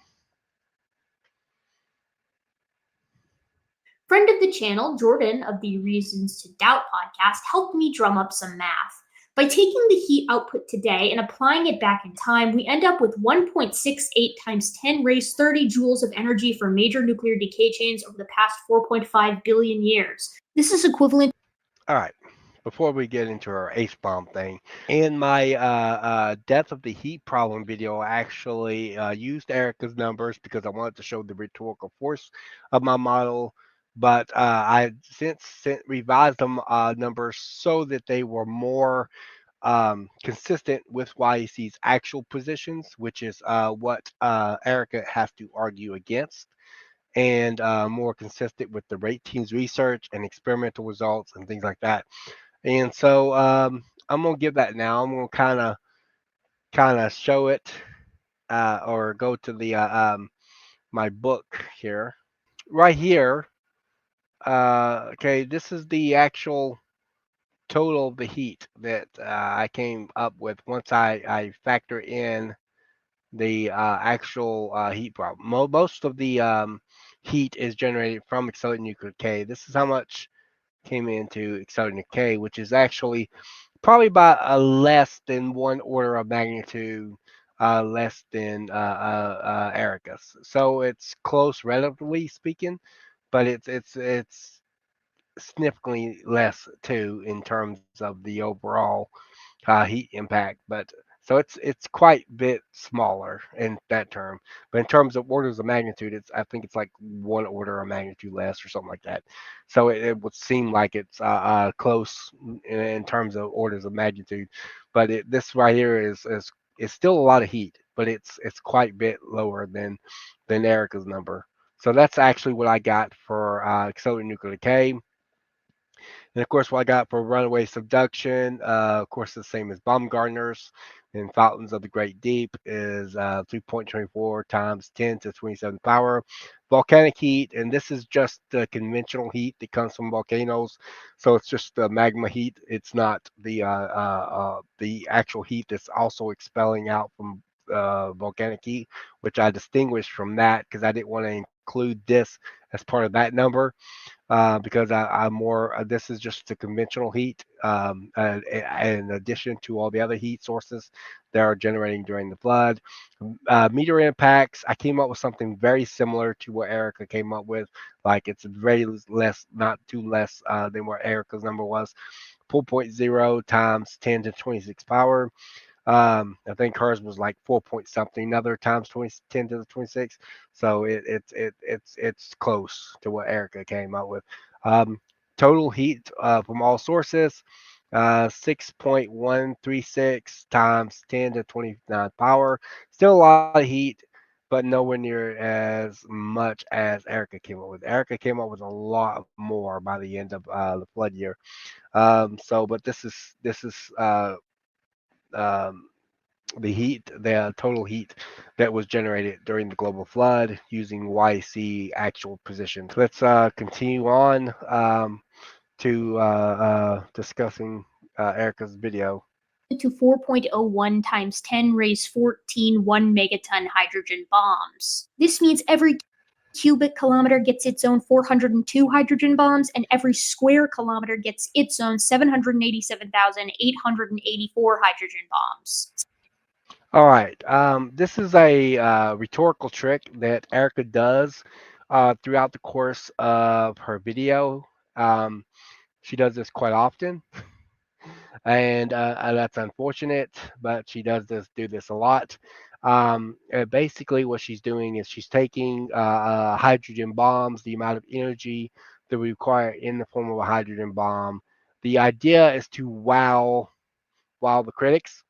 Friend of the channel, Jordan of the Reasons to Doubt podcast, helped me drum up some math. By taking the heat output today and applying it back in time, we end up with 1.68 times 10 raised 30 joules of energy for major nuclear decay chains over the past 4.5 billion years. This is equivalent. All right. Before we get into our ace bomb thing, in my death of the heat problem video, I actually used Erika's numbers because I wanted to show the rhetorical force of my model. But I since revised them numbers so that they were more consistent with YEC's actual positions, which is what Erika has to argue against, and more consistent with the rate team's research and experimental results and things like that. And so I'm gonna give that now. I'm gonna kind of show it or go to the my book here. Right here. Okay, this is the actual total of the heat that I came up with once I factor in the actual heat problem. Most of the heat is generated from accelerated nuclear decay. This is how much came into accelerated decay, which is actually probably about a less than one order of magnitude less than Ericus. So it's close, relatively speaking, but it's significantly less too in terms of the overall heat impact. But so it's quite a bit smaller in that term. But in terms of orders of magnitude, it's I think it's like one order of magnitude less or something like that. So it would seem like it's close in terms of orders of magnitude. But this right here is still a lot of heat, but it's quite a bit lower than Erica's number. So that's actually what I got for accelerated nuclear decay. And of course, what I got for runaway subduction, of course, the same as Baumgartner's. And fountains of the Great Deep is 3.24 times 10 to 27 power. Volcanic heat, and this is just the conventional heat that comes from volcanoes. So it's just the magma heat. It's not the actual heat that's also expelling out from volcanic heat, which I distinguished from that because I didn't want to include this as part of that number because I'm more. This is just the conventional heat, in addition to all the other heat sources that are generating during the flood. Meteor impacts. I came up with something very similar to what Erica came up with. Like it's very less, not too less than what Erica's number was. 4.0 times 10 to 26 power. I think hers was like 4 point something other times 20, 10 to the 26. So it's close to what Erica came up with. Um, Total heat from all sources, 6.136 times 10 to 29 power. Still a lot of heat, but nowhere near as much as Erica came up with. Erica came up with a lot more by the end of the flood year. But this is um, the heat, the total heat that was generated during the global flood using YEC actual positions. Let's continue on to discussing Erica's video. To 4.01 times 10 raised 14 1 megaton hydrogen bombs. This means every cubic kilometer gets its own 402 hydrogen bombs, and every square kilometer gets its own 787,884 hydrogen bombs. All right. This is a rhetorical trick that Erica does throughout the course of her video. Um, she does this quite often, and that's unfortunate. But she does do this a lot. Basically, what she's doing is she's taking hydrogen bombs, the amount of energy that we require in the form of a hydrogen bomb. The idea is to wow the critics,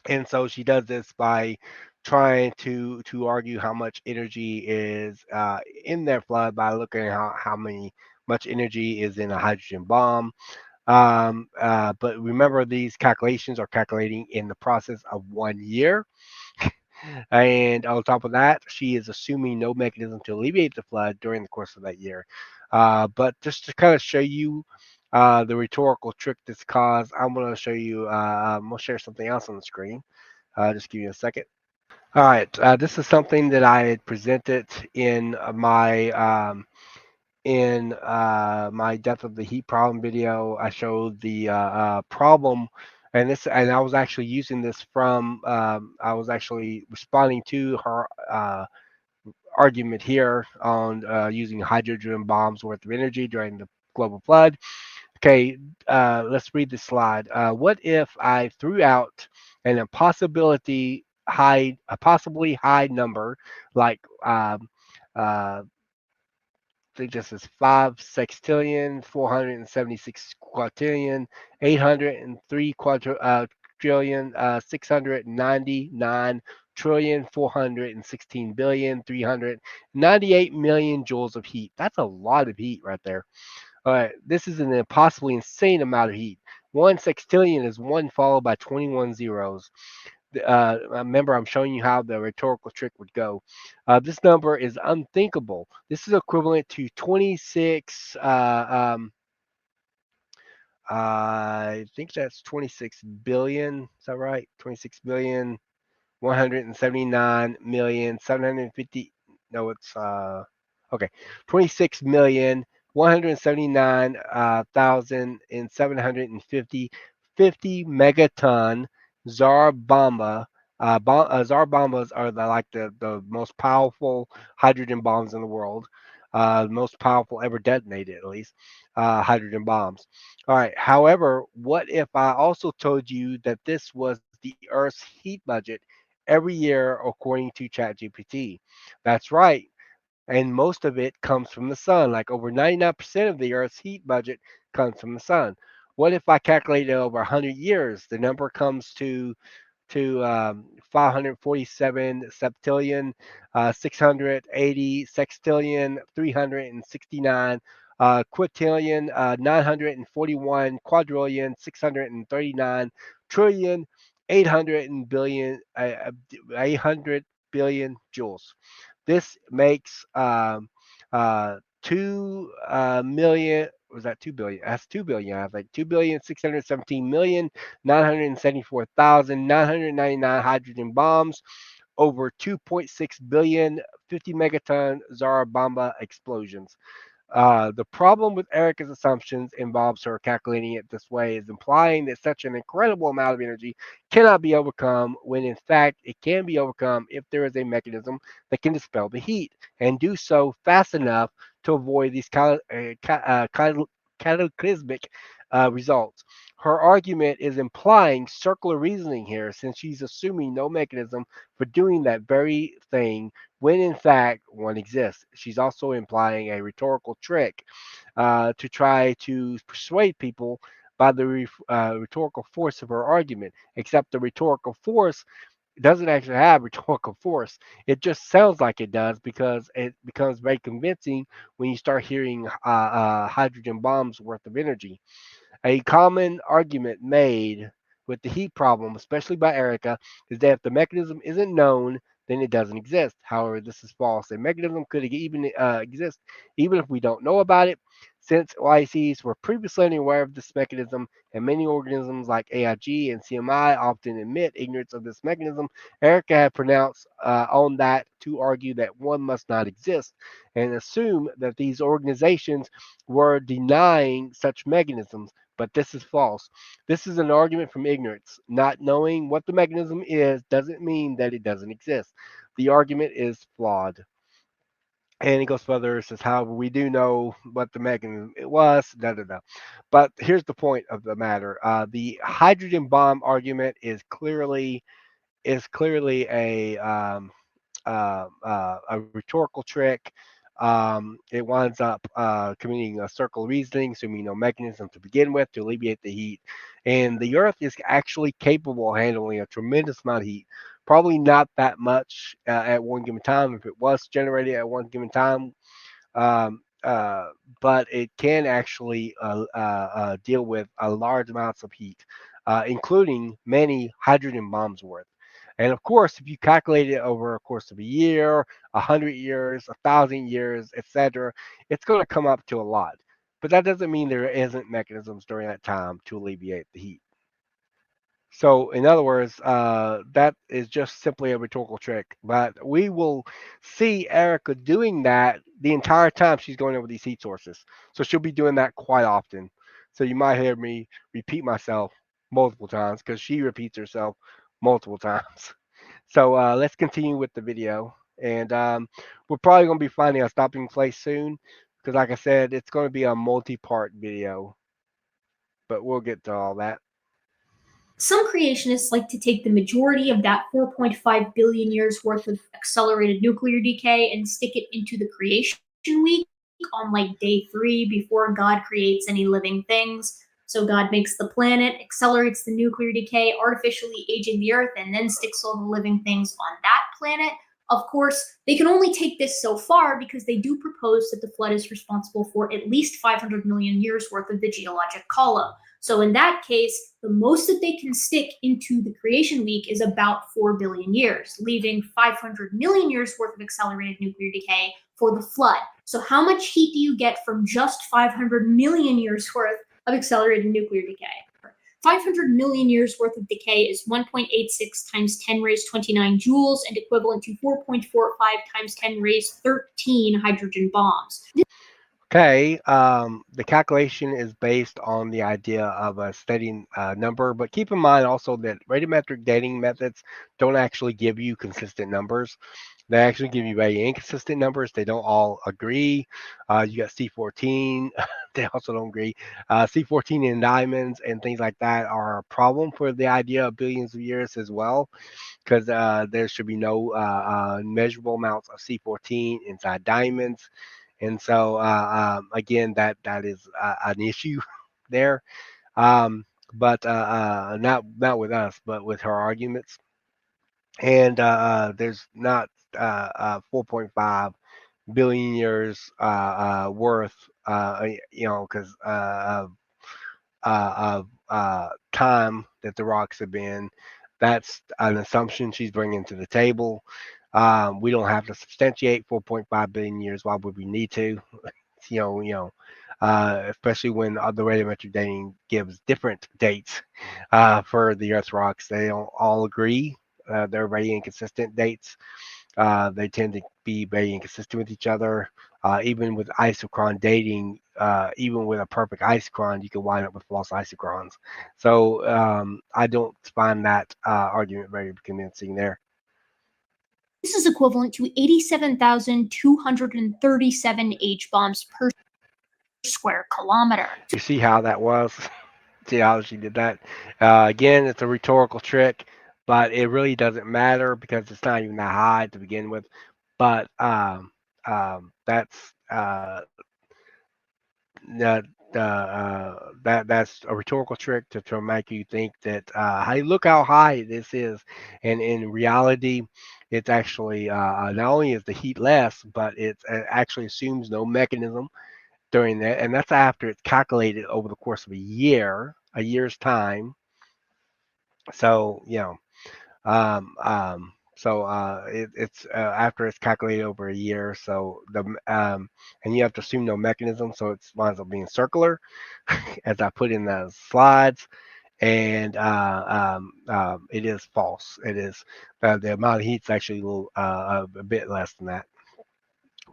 and so she does this by trying to argue how much energy is in their flood by looking at how many much energy is in a hydrogen bomb. But remember, these calculations are calculating in the process of 1 year. And on top of that, she is assuming no mechanism to alleviate the flood during the course of that year. But just to kind of show you the rhetorical trick that's caused, I'm going to show you, I'm going to share something else on the screen. Just give me a second. All right, this is something that I had presented in my depth of the heat problem video. I showed the problem, and I was actually using this from I was actually responding to her argument here on using hydrogen bombs worth of energy during the global flood. Okay, let's read this slide. What if I threw out an a possibly high number, like think this is 5 sextillion, 476 quadrillion, 803 trillion, 699 trillion, 416 billion, 398 million joules of heat. That's a lot of heat right there. All right, this is an impossibly insane amount of heat. 1 sextillion is one followed by 21 zeros. Remember, I'm showing you how the rhetorical trick would go. This number is unthinkable. This is equivalent to 26. I think that's 26 billion. Is that right? 26 billion, 179,750. No, it's okay. 26,179,750 megaton Tsar bomba. Tsar bombas are the most powerful hydrogen bombs in the world. Most powerful ever detonated, at least, hydrogen bombs. All right. However, what if I also told you that this was the Earth's heat budget every year according to ChatGPT? That's right. And most of it comes from the sun. Like over 99% of the Earth's heat budget comes from the sun. What if I calculated over 100 years? The number comes to 547 septillion, 680 sextillion, 369 quintillion, 941 quadrillion, 639 trillion, 800 billion, 800 billion joules. This makes 2 million. Was that 2 billion? That's 2 billion. I have like 2,617,974,999 hydrogen bombs over 2.6 billion 50 megaton Zarabamba explosions. The problem with Erika's assumptions involves her calculating it this way, is implying that such an incredible amount of energy cannot be overcome when in fact it can be overcome if there is a mechanism that can dispel the heat and do so fast enough to avoid these cataclysmic results. Her argument is implying circular reasoning here since she's assuming no mechanism for doing that very thing when in fact one exists. She's also implying a rhetorical trick to try to persuade people by the rhetorical force of her argument, except the rhetorical force doesn't actually have rhetorical force. It just sounds like it does because it becomes very convincing when you start hearing hydrogen bombs worth of energy. A common argument made with the heat problem, especially by Erika, is that if the mechanism isn't known, then it doesn't exist. However, this is false. A mechanism could even exist even if we don't know about it. Since YECs were previously unaware of this mechanism, and many organisms like AIG and CMI often admit ignorance of this mechanism, Erika had pronounced on that to argue that one must not exist and assume that these organizations were denying such mechanisms, but this is false. This is an argument from ignorance. Not knowing what the mechanism is doesn't mean that it doesn't exist. The argument is flawed. And he goes further, says, however, we do know what the mechanism it was, da da da. But here's the point of the matter. The hydrogen bomb argument is clearly a rhetorical trick. It winds up committing a circle of reasoning, assuming no mechanism to begin with to alleviate the heat. And the Earth is actually capable of handling a tremendous amount of heat. Probably not that much at one given time. If it was generated at one given time, um, uh, but it can actually deal with large amounts of heat, including many hydrogen bombs worth. And of course, if you calculate it over a course of a year, 100 years, 1,000 years, etc., it's going to come up to a lot. But that doesn't mean there isn't mechanisms during that time to alleviate the heat. So, in other words, that is just simply a rhetorical trick. But we will see Erica doing that the entire time she's going over these heat sources. So she'll be doing that quite often. So you might hear me repeat myself multiple times because she repeats herself multiple times. So let's continue with the video. And we're probably going to be finding a stopping place soon because, like I said, it's going to be a multi part video. But we'll get to all that. Some creationists like to take the majority of that 4.5 billion years worth of accelerated nuclear decay and stick it into the creation week on like day 3 before God creates any living things. So God makes the planet, accelerates the nuclear decay, artificially aging the earth, and then sticks all the living things on that planet. Of course, they can only take this so far because they do propose that the flood is responsible for at least 500 million years worth of the geologic column. So in that case, the most that they can stick into the creation week is about 4 billion years, leaving 500 million years worth of accelerated nuclear decay for the flood. So how much heat do you get from just 500 million years worth of accelerated nuclear decay? 500 million years worth of decay is 1.86 times 10 raised 29 joules and equivalent to 4.45 times 10 raised 13 hydrogen bombs. Okay, the calculation is based on the idea of a steady number, but keep in mind also that radiometric dating methods don't actually give you consistent numbers. They actually give you very inconsistent numbers. They don't all agree. You got C14, they also don't agree. C14 in diamonds and things like that are a problem for the idea of billions of years as well, because there should be no measurable amounts of C14 inside diamonds. And so again, that is an issue there. Um, but not with us, but with her arguments. And there's not 4.5 billion years worth, because of time that the rocks have been. That's an assumption she's bringing to the table. We don't have to substantiate 4.5 billion years. Why would we need to? Especially when the radiometric dating gives different dates for the Earth's rocks. They don't all agree. they're very inconsistent dates. They tend to be very inconsistent with each other. Even with isochron dating, even with a perfect isochron, you can wind up with false isochrons. So I don't find that argument very convincing there. This is equivalent to 87,237 H bombs per square kilometer. You see how that was? See how she did that? Again, it's a rhetorical trick, but it really doesn't matter because it's not even that high to begin with. But that's a rhetorical trick to make you think that hey, look how high this is, and in reality, it's actually not only is the heat less, but it actually assumes no mechanism during that, and that's after it's calculated over the course of a year's time. So it's after it's calculated over a year. So and you have to assume no mechanism, so it winds up being circular, as I put in the slides, and it is false. It is the amount of heat's actually a bit less than that.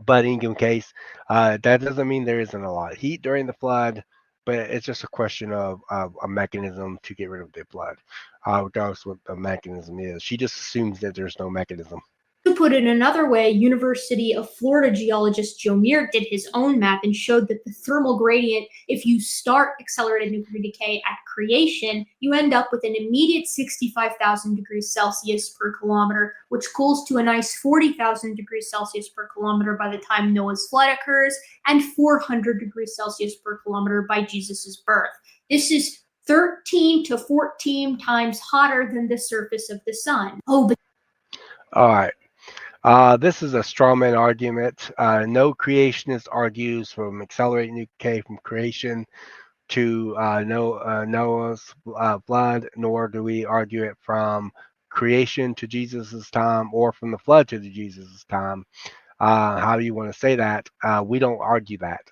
But in any case, that doesn't mean there isn't a lot of heat during the flood, but it's just a question of a mechanism to get rid of the flood, regardless what the mechanism is. She just assumes that there's no mechanism. To put it another way, University of Florida geologist Joe Muir did his own math and showed that the thermal gradient, if you start accelerated nuclear decay at creation, you end up with an immediate 65,000 degrees Celsius per kilometer, which cools to a nice 40,000 degrees Celsius per kilometer by the time Noah's flood occurs, and 400 degrees Celsius per kilometer by Jesus' birth. This is 13 to 14 times hotter than the surface of the sun. Oh, but All right. This is a strawman argument. No creationist argues from accelerated nuclear decay from creation to Noah's flood, nor do we argue it from creation to Jesus' time or from the flood to the Jesus' time. How do you want to say that? We don't argue that.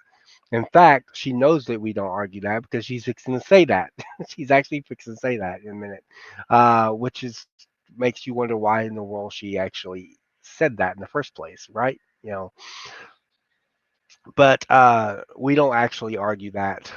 In fact, she knows that we don't argue that because she's fixing to say that. She's actually fixing to say that in a minute, which is makes you wonder why in the world she actually said that in the first place, right? But we don't actually argue that.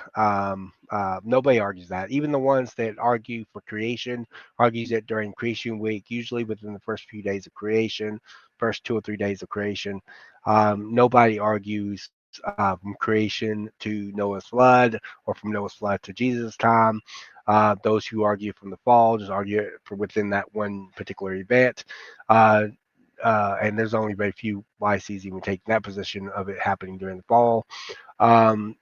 Nobody argues that. Even the ones that argue for creation argues it during creation week, usually within the first few days of creation, first 2 or 3 days of creation. Nobody argues from creation to Noah's flood or from Noah's flood to Jesus' time. Those who argue from the fall just argue it for within that one particular event. Uh, and there's only very few YCs even taking that position of it happening during the fall. And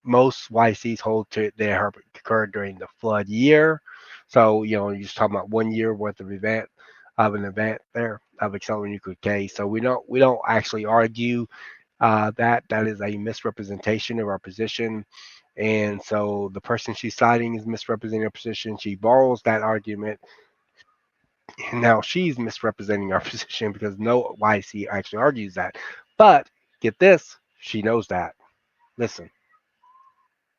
most YCs hold to their occurred during the flood year. So, you're just talking about 1 year worth of an event there of accelerated nuclear decay. So we don't actually argue that is a misrepresentation of our position. And so the person she's citing is misrepresenting our position. She borrows that argument, now she's misrepresenting our position because no YC actually argues that. But get this, she knows that. Listen.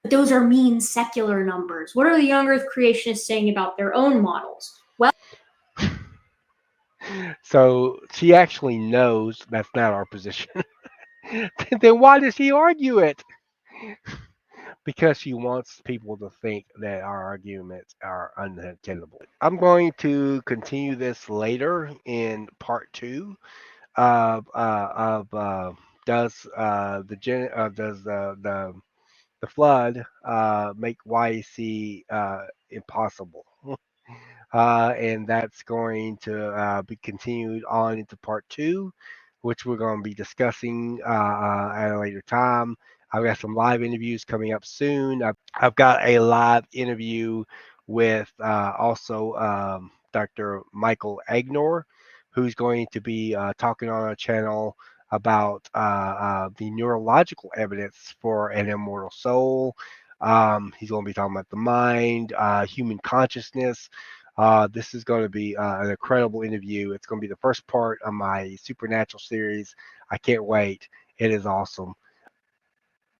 those are mean secular numbers. What are the young Earth creationists saying about their own models? Well, So she actually knows that's not our position. Then why does she argue it? Because she wants people to think that our arguments are untenable. I'm going to continue this later in part two of does the flood make YC impossible. And that's going to be continued on into part two, which we're going to be discussing at a later time. I've got some live interviews coming up soon. I've got a live interview with also Dr. Michael Agnor, who's going to be talking on our channel about the neurological evidence for an immortal soul. He's going to be talking about the mind, human consciousness. This is going to be an incredible interview. It's going to be the first part of my supernatural series. I can't wait. It is awesome.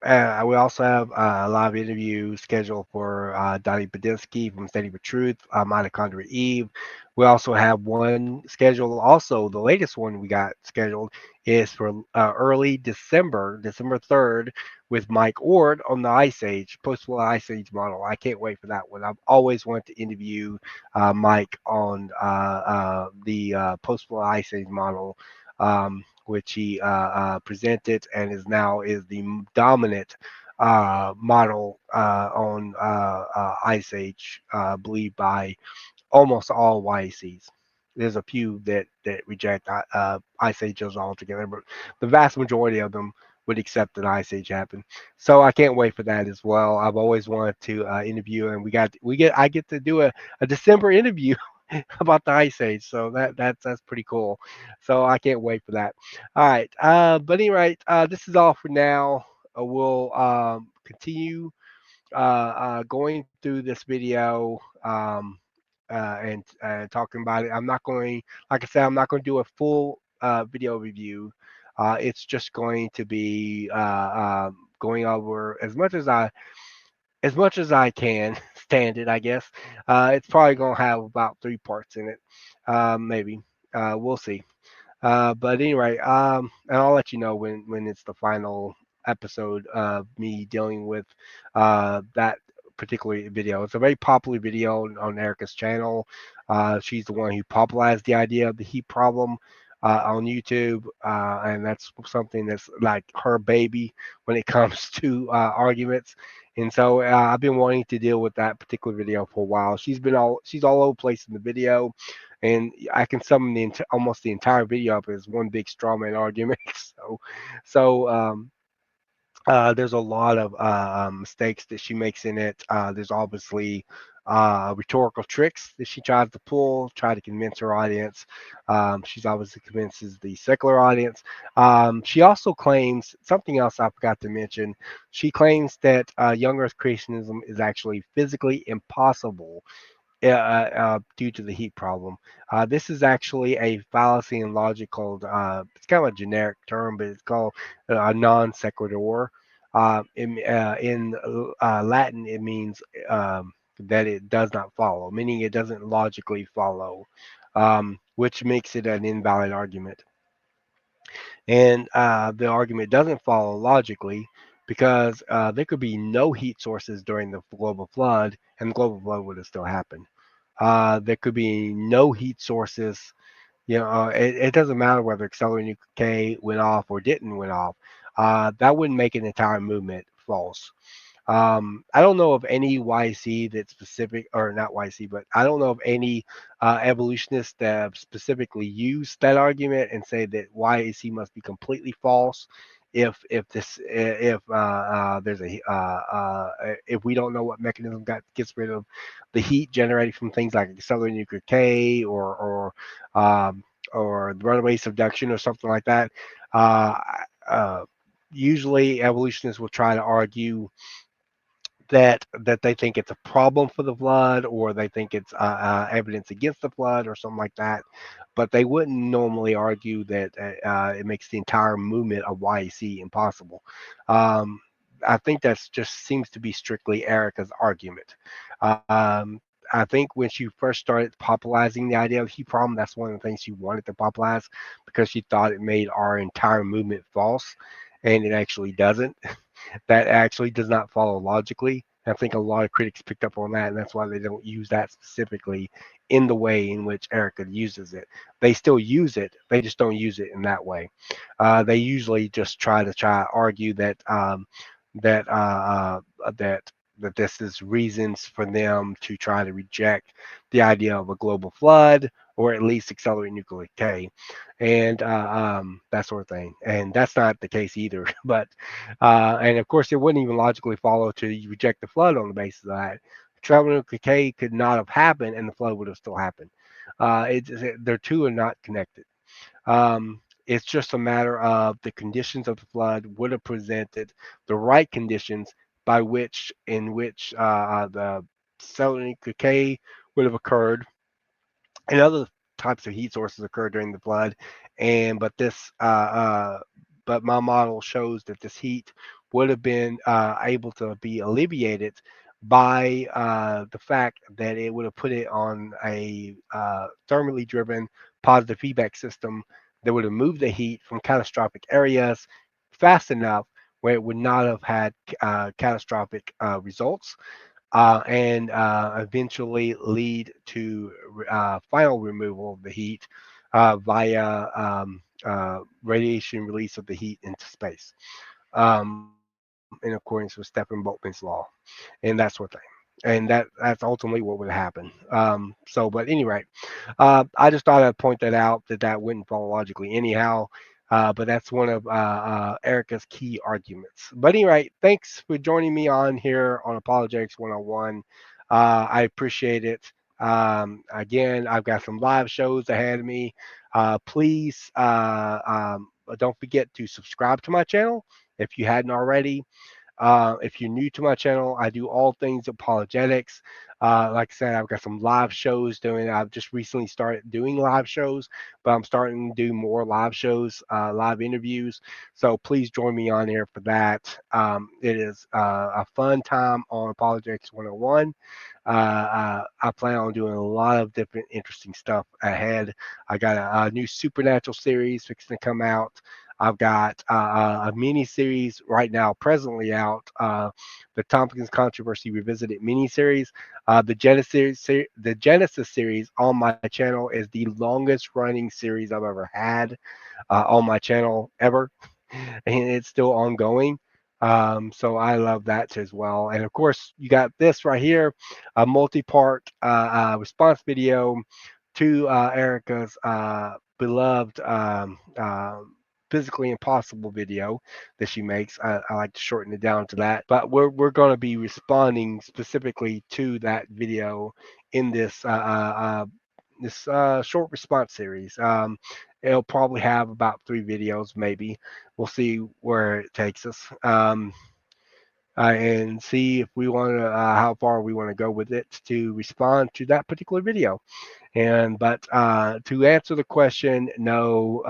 We also have a live interview scheduled for Donnie Badinsky from Standing for Truth, Mitochondria Eve. We also have one scheduled. Also, the latest one we got scheduled is for early December, December 3rd, with Mike Ord on the Ice Age, post-flood Ice Age model. I can't wait for that one. I've always wanted to interview Mike on the post-flood Ice Age model. Which he presented and is the dominant model on Ice Age, believed by almost all YECs. There's a few that reject Ice Ages altogether, but the vast majority of them would accept that Ice Age happened. So I can't wait for that as well. I've always wanted to interview, and I get to do a December interview about the Ice Age. So that's pretty cool. So I can't wait for that. All right, but anyway, this is all for now. We'll continue going through this video and talking about it. I'm not going, like I said, I'm not going to do a full video review. It's just going to be going over as much as I can stand it, I guess. It's probably going to have about 3 parts in it, maybe. We'll see. But anyway, and I'll let you know when it's the final episode of me dealing with that particular video. It's a very popular video on Erika's channel. She's the one who popularized the idea of the heat problem on YouTube, and that's something that's like her baby when it comes to arguments. And so I've been wanting to deal with that particular video for a while. She's all over the place in the video, and I can sum almost the entire video up as one big straw man argument. So there's a lot of mistakes that she makes in it. There's obviously rhetorical tricks that she tries to pull, try to convince her audience. She's obviously convinces the secular audience. She also claims something else I forgot to mention. She claims that young Earth creationism is actually physically impossible due to the heat problem. This is actually a fallacy in logic called, it's kind of a generic term, but it's called a non sequitur. In Latin, it means that it does not follow, meaning it doesn't logically follow, which makes it an invalid argument. And the argument doesn't follow logically because there could be no heat sources during the global flood, and the global flood would have still happened. There could be no heat sources. It doesn't matter whether accelerating K went off or didn't went off. That wouldn't make an entire movement false. I don't know of any YC that's specific, or not YC, but I don't know of any evolutionists that have specifically used that argument and say that YAC must be completely false. If there's if we don't know what mechanism gets rid of the heat generated from things like accelerated nuclear K or the runaway subduction or something like that, uh, uh, usually evolutionists will try to argue that they think it's a problem for the flood or they think it's evidence against the flood or something like that, but they wouldn't normally argue that it makes the entire movement of YEC impossible. Um, I think that's just seems to be strictly Erika's argument. I think when she first started popularizing the idea of heat problem, that's one of the things she wanted to popularize because she thought it made our entire movement false, and it actually doesn't. That actually does not follow logically. I think a lot of critics picked up on that, and that's why they don't use that specifically in the way in which Erika uses it. They still use it, they just don't use it in that way. They usually just try to argue that that that this is reasons for them to try to reject the idea of a global flood or at least accelerate nuclear decay and that sort of thing. And that's not the case either. But and of course, it wouldn't even logically follow to reject the flood on the basis of that. Accelerate nuclear decay could not have happened, and the flood would have still happened. Their two are not connected. It's just a matter of the conditions of the flood would have presented the right conditions by which the accelerating decay would have occurred and other types of heat sources occur during the flood. And but this but my model shows that this heat would have been able to be alleviated by the fact that it would have put it on a thermally driven positive feedback system that would have moved the heat from catastrophic areas fast enough where it would not have had catastrophic results and eventually lead to final removal of the heat via radiation release of the heat into space in accordance with Stephen Boltzmann's law, and that sort of thing. And that's ultimately what would happen. But anyway, I just thought I'd point that out that wouldn't follow logically anyhow. But that's one of Erika's key arguments. But anyway, thanks for joining me on here on Apologetics 101. I appreciate it. Again, I've got some live shows ahead of me. Please don't forget to subscribe to my channel if you hadn't already. If you're new to my channel, I do all things apologetics. Like I said, I've got some live shows doing. I've just recently started doing live shows, but I'm starting to do more live shows, live interviews. So please join me on here for that. It is a fun time on Apologetics 101. I plan on doing a lot of different interesting stuff ahead. I got a new supernatural series fixing to come out. I've got a mini series right now, presently out, the Tompkins Controversy Revisited mini series. The Genesis series on my channel is the longest running series I've ever had on my channel ever, and it's still ongoing. So I love that as well. And of course, you got this right here, a multi-part response video to Erika's beloved physically impossible video that she makes. I like to shorten it down to that, but we're going to be responding specifically to that video in this short response series. It'll probably have about 3 videos, maybe. We'll see where it takes us. And see if we want to how far we want to go with it to respond to that particular video. But to answer the question, no,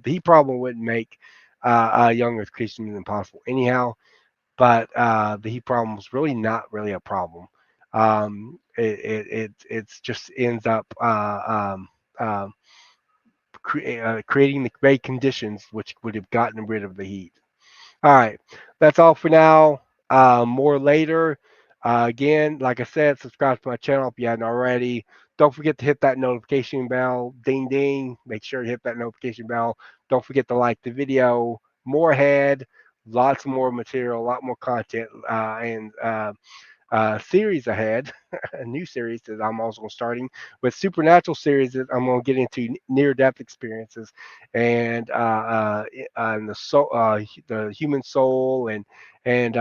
the heat problem wouldn't make young Earth creation impossible anyhow. But the heat problem is really not really a problem. It's just ends up creating the great conditions which would have gotten rid of the heat. All right, that's all for now. More later. Again, like I said, subscribe to my channel if you hadn't already. Don't forget to hit that notification bell. Ding ding. Make sure you hit that notification bell. Don't forget to like the video. More ahead. Lots more material, a lot more content, and series ahead, a new series that I'm also starting with supernatural series that I'm going to get into near death experiences and the human soul and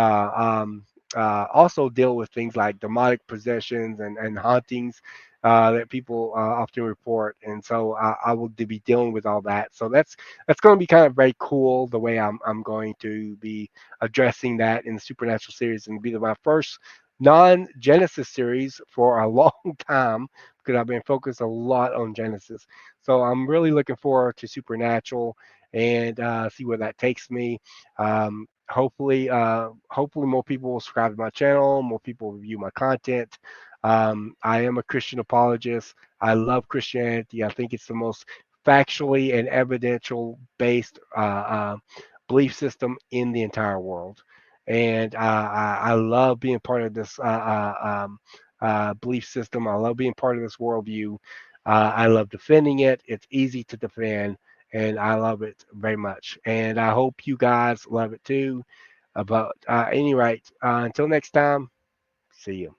also deal with things like demonic possessions and hauntings that people often report, and so I will be dealing with all that. So that's going to be kind of very cool the way I'm going to be addressing that in the supernatural series and be my first non-Genesis series for a long time because I've been focused a lot on Genesis. So I'm really looking forward to Supernatural and see where that takes me. Hopefully more people will subscribe to my channel, more people will view my content. I am a Christian apologist. I love Christianity. I think it's the most factually and evidential based belief system in the entire world. And I love being part of this belief system. I love being part of this worldview. I love defending it. It's easy to defend, and I love it very much. And I hope you guys love it too. But any rate, until next time, see you.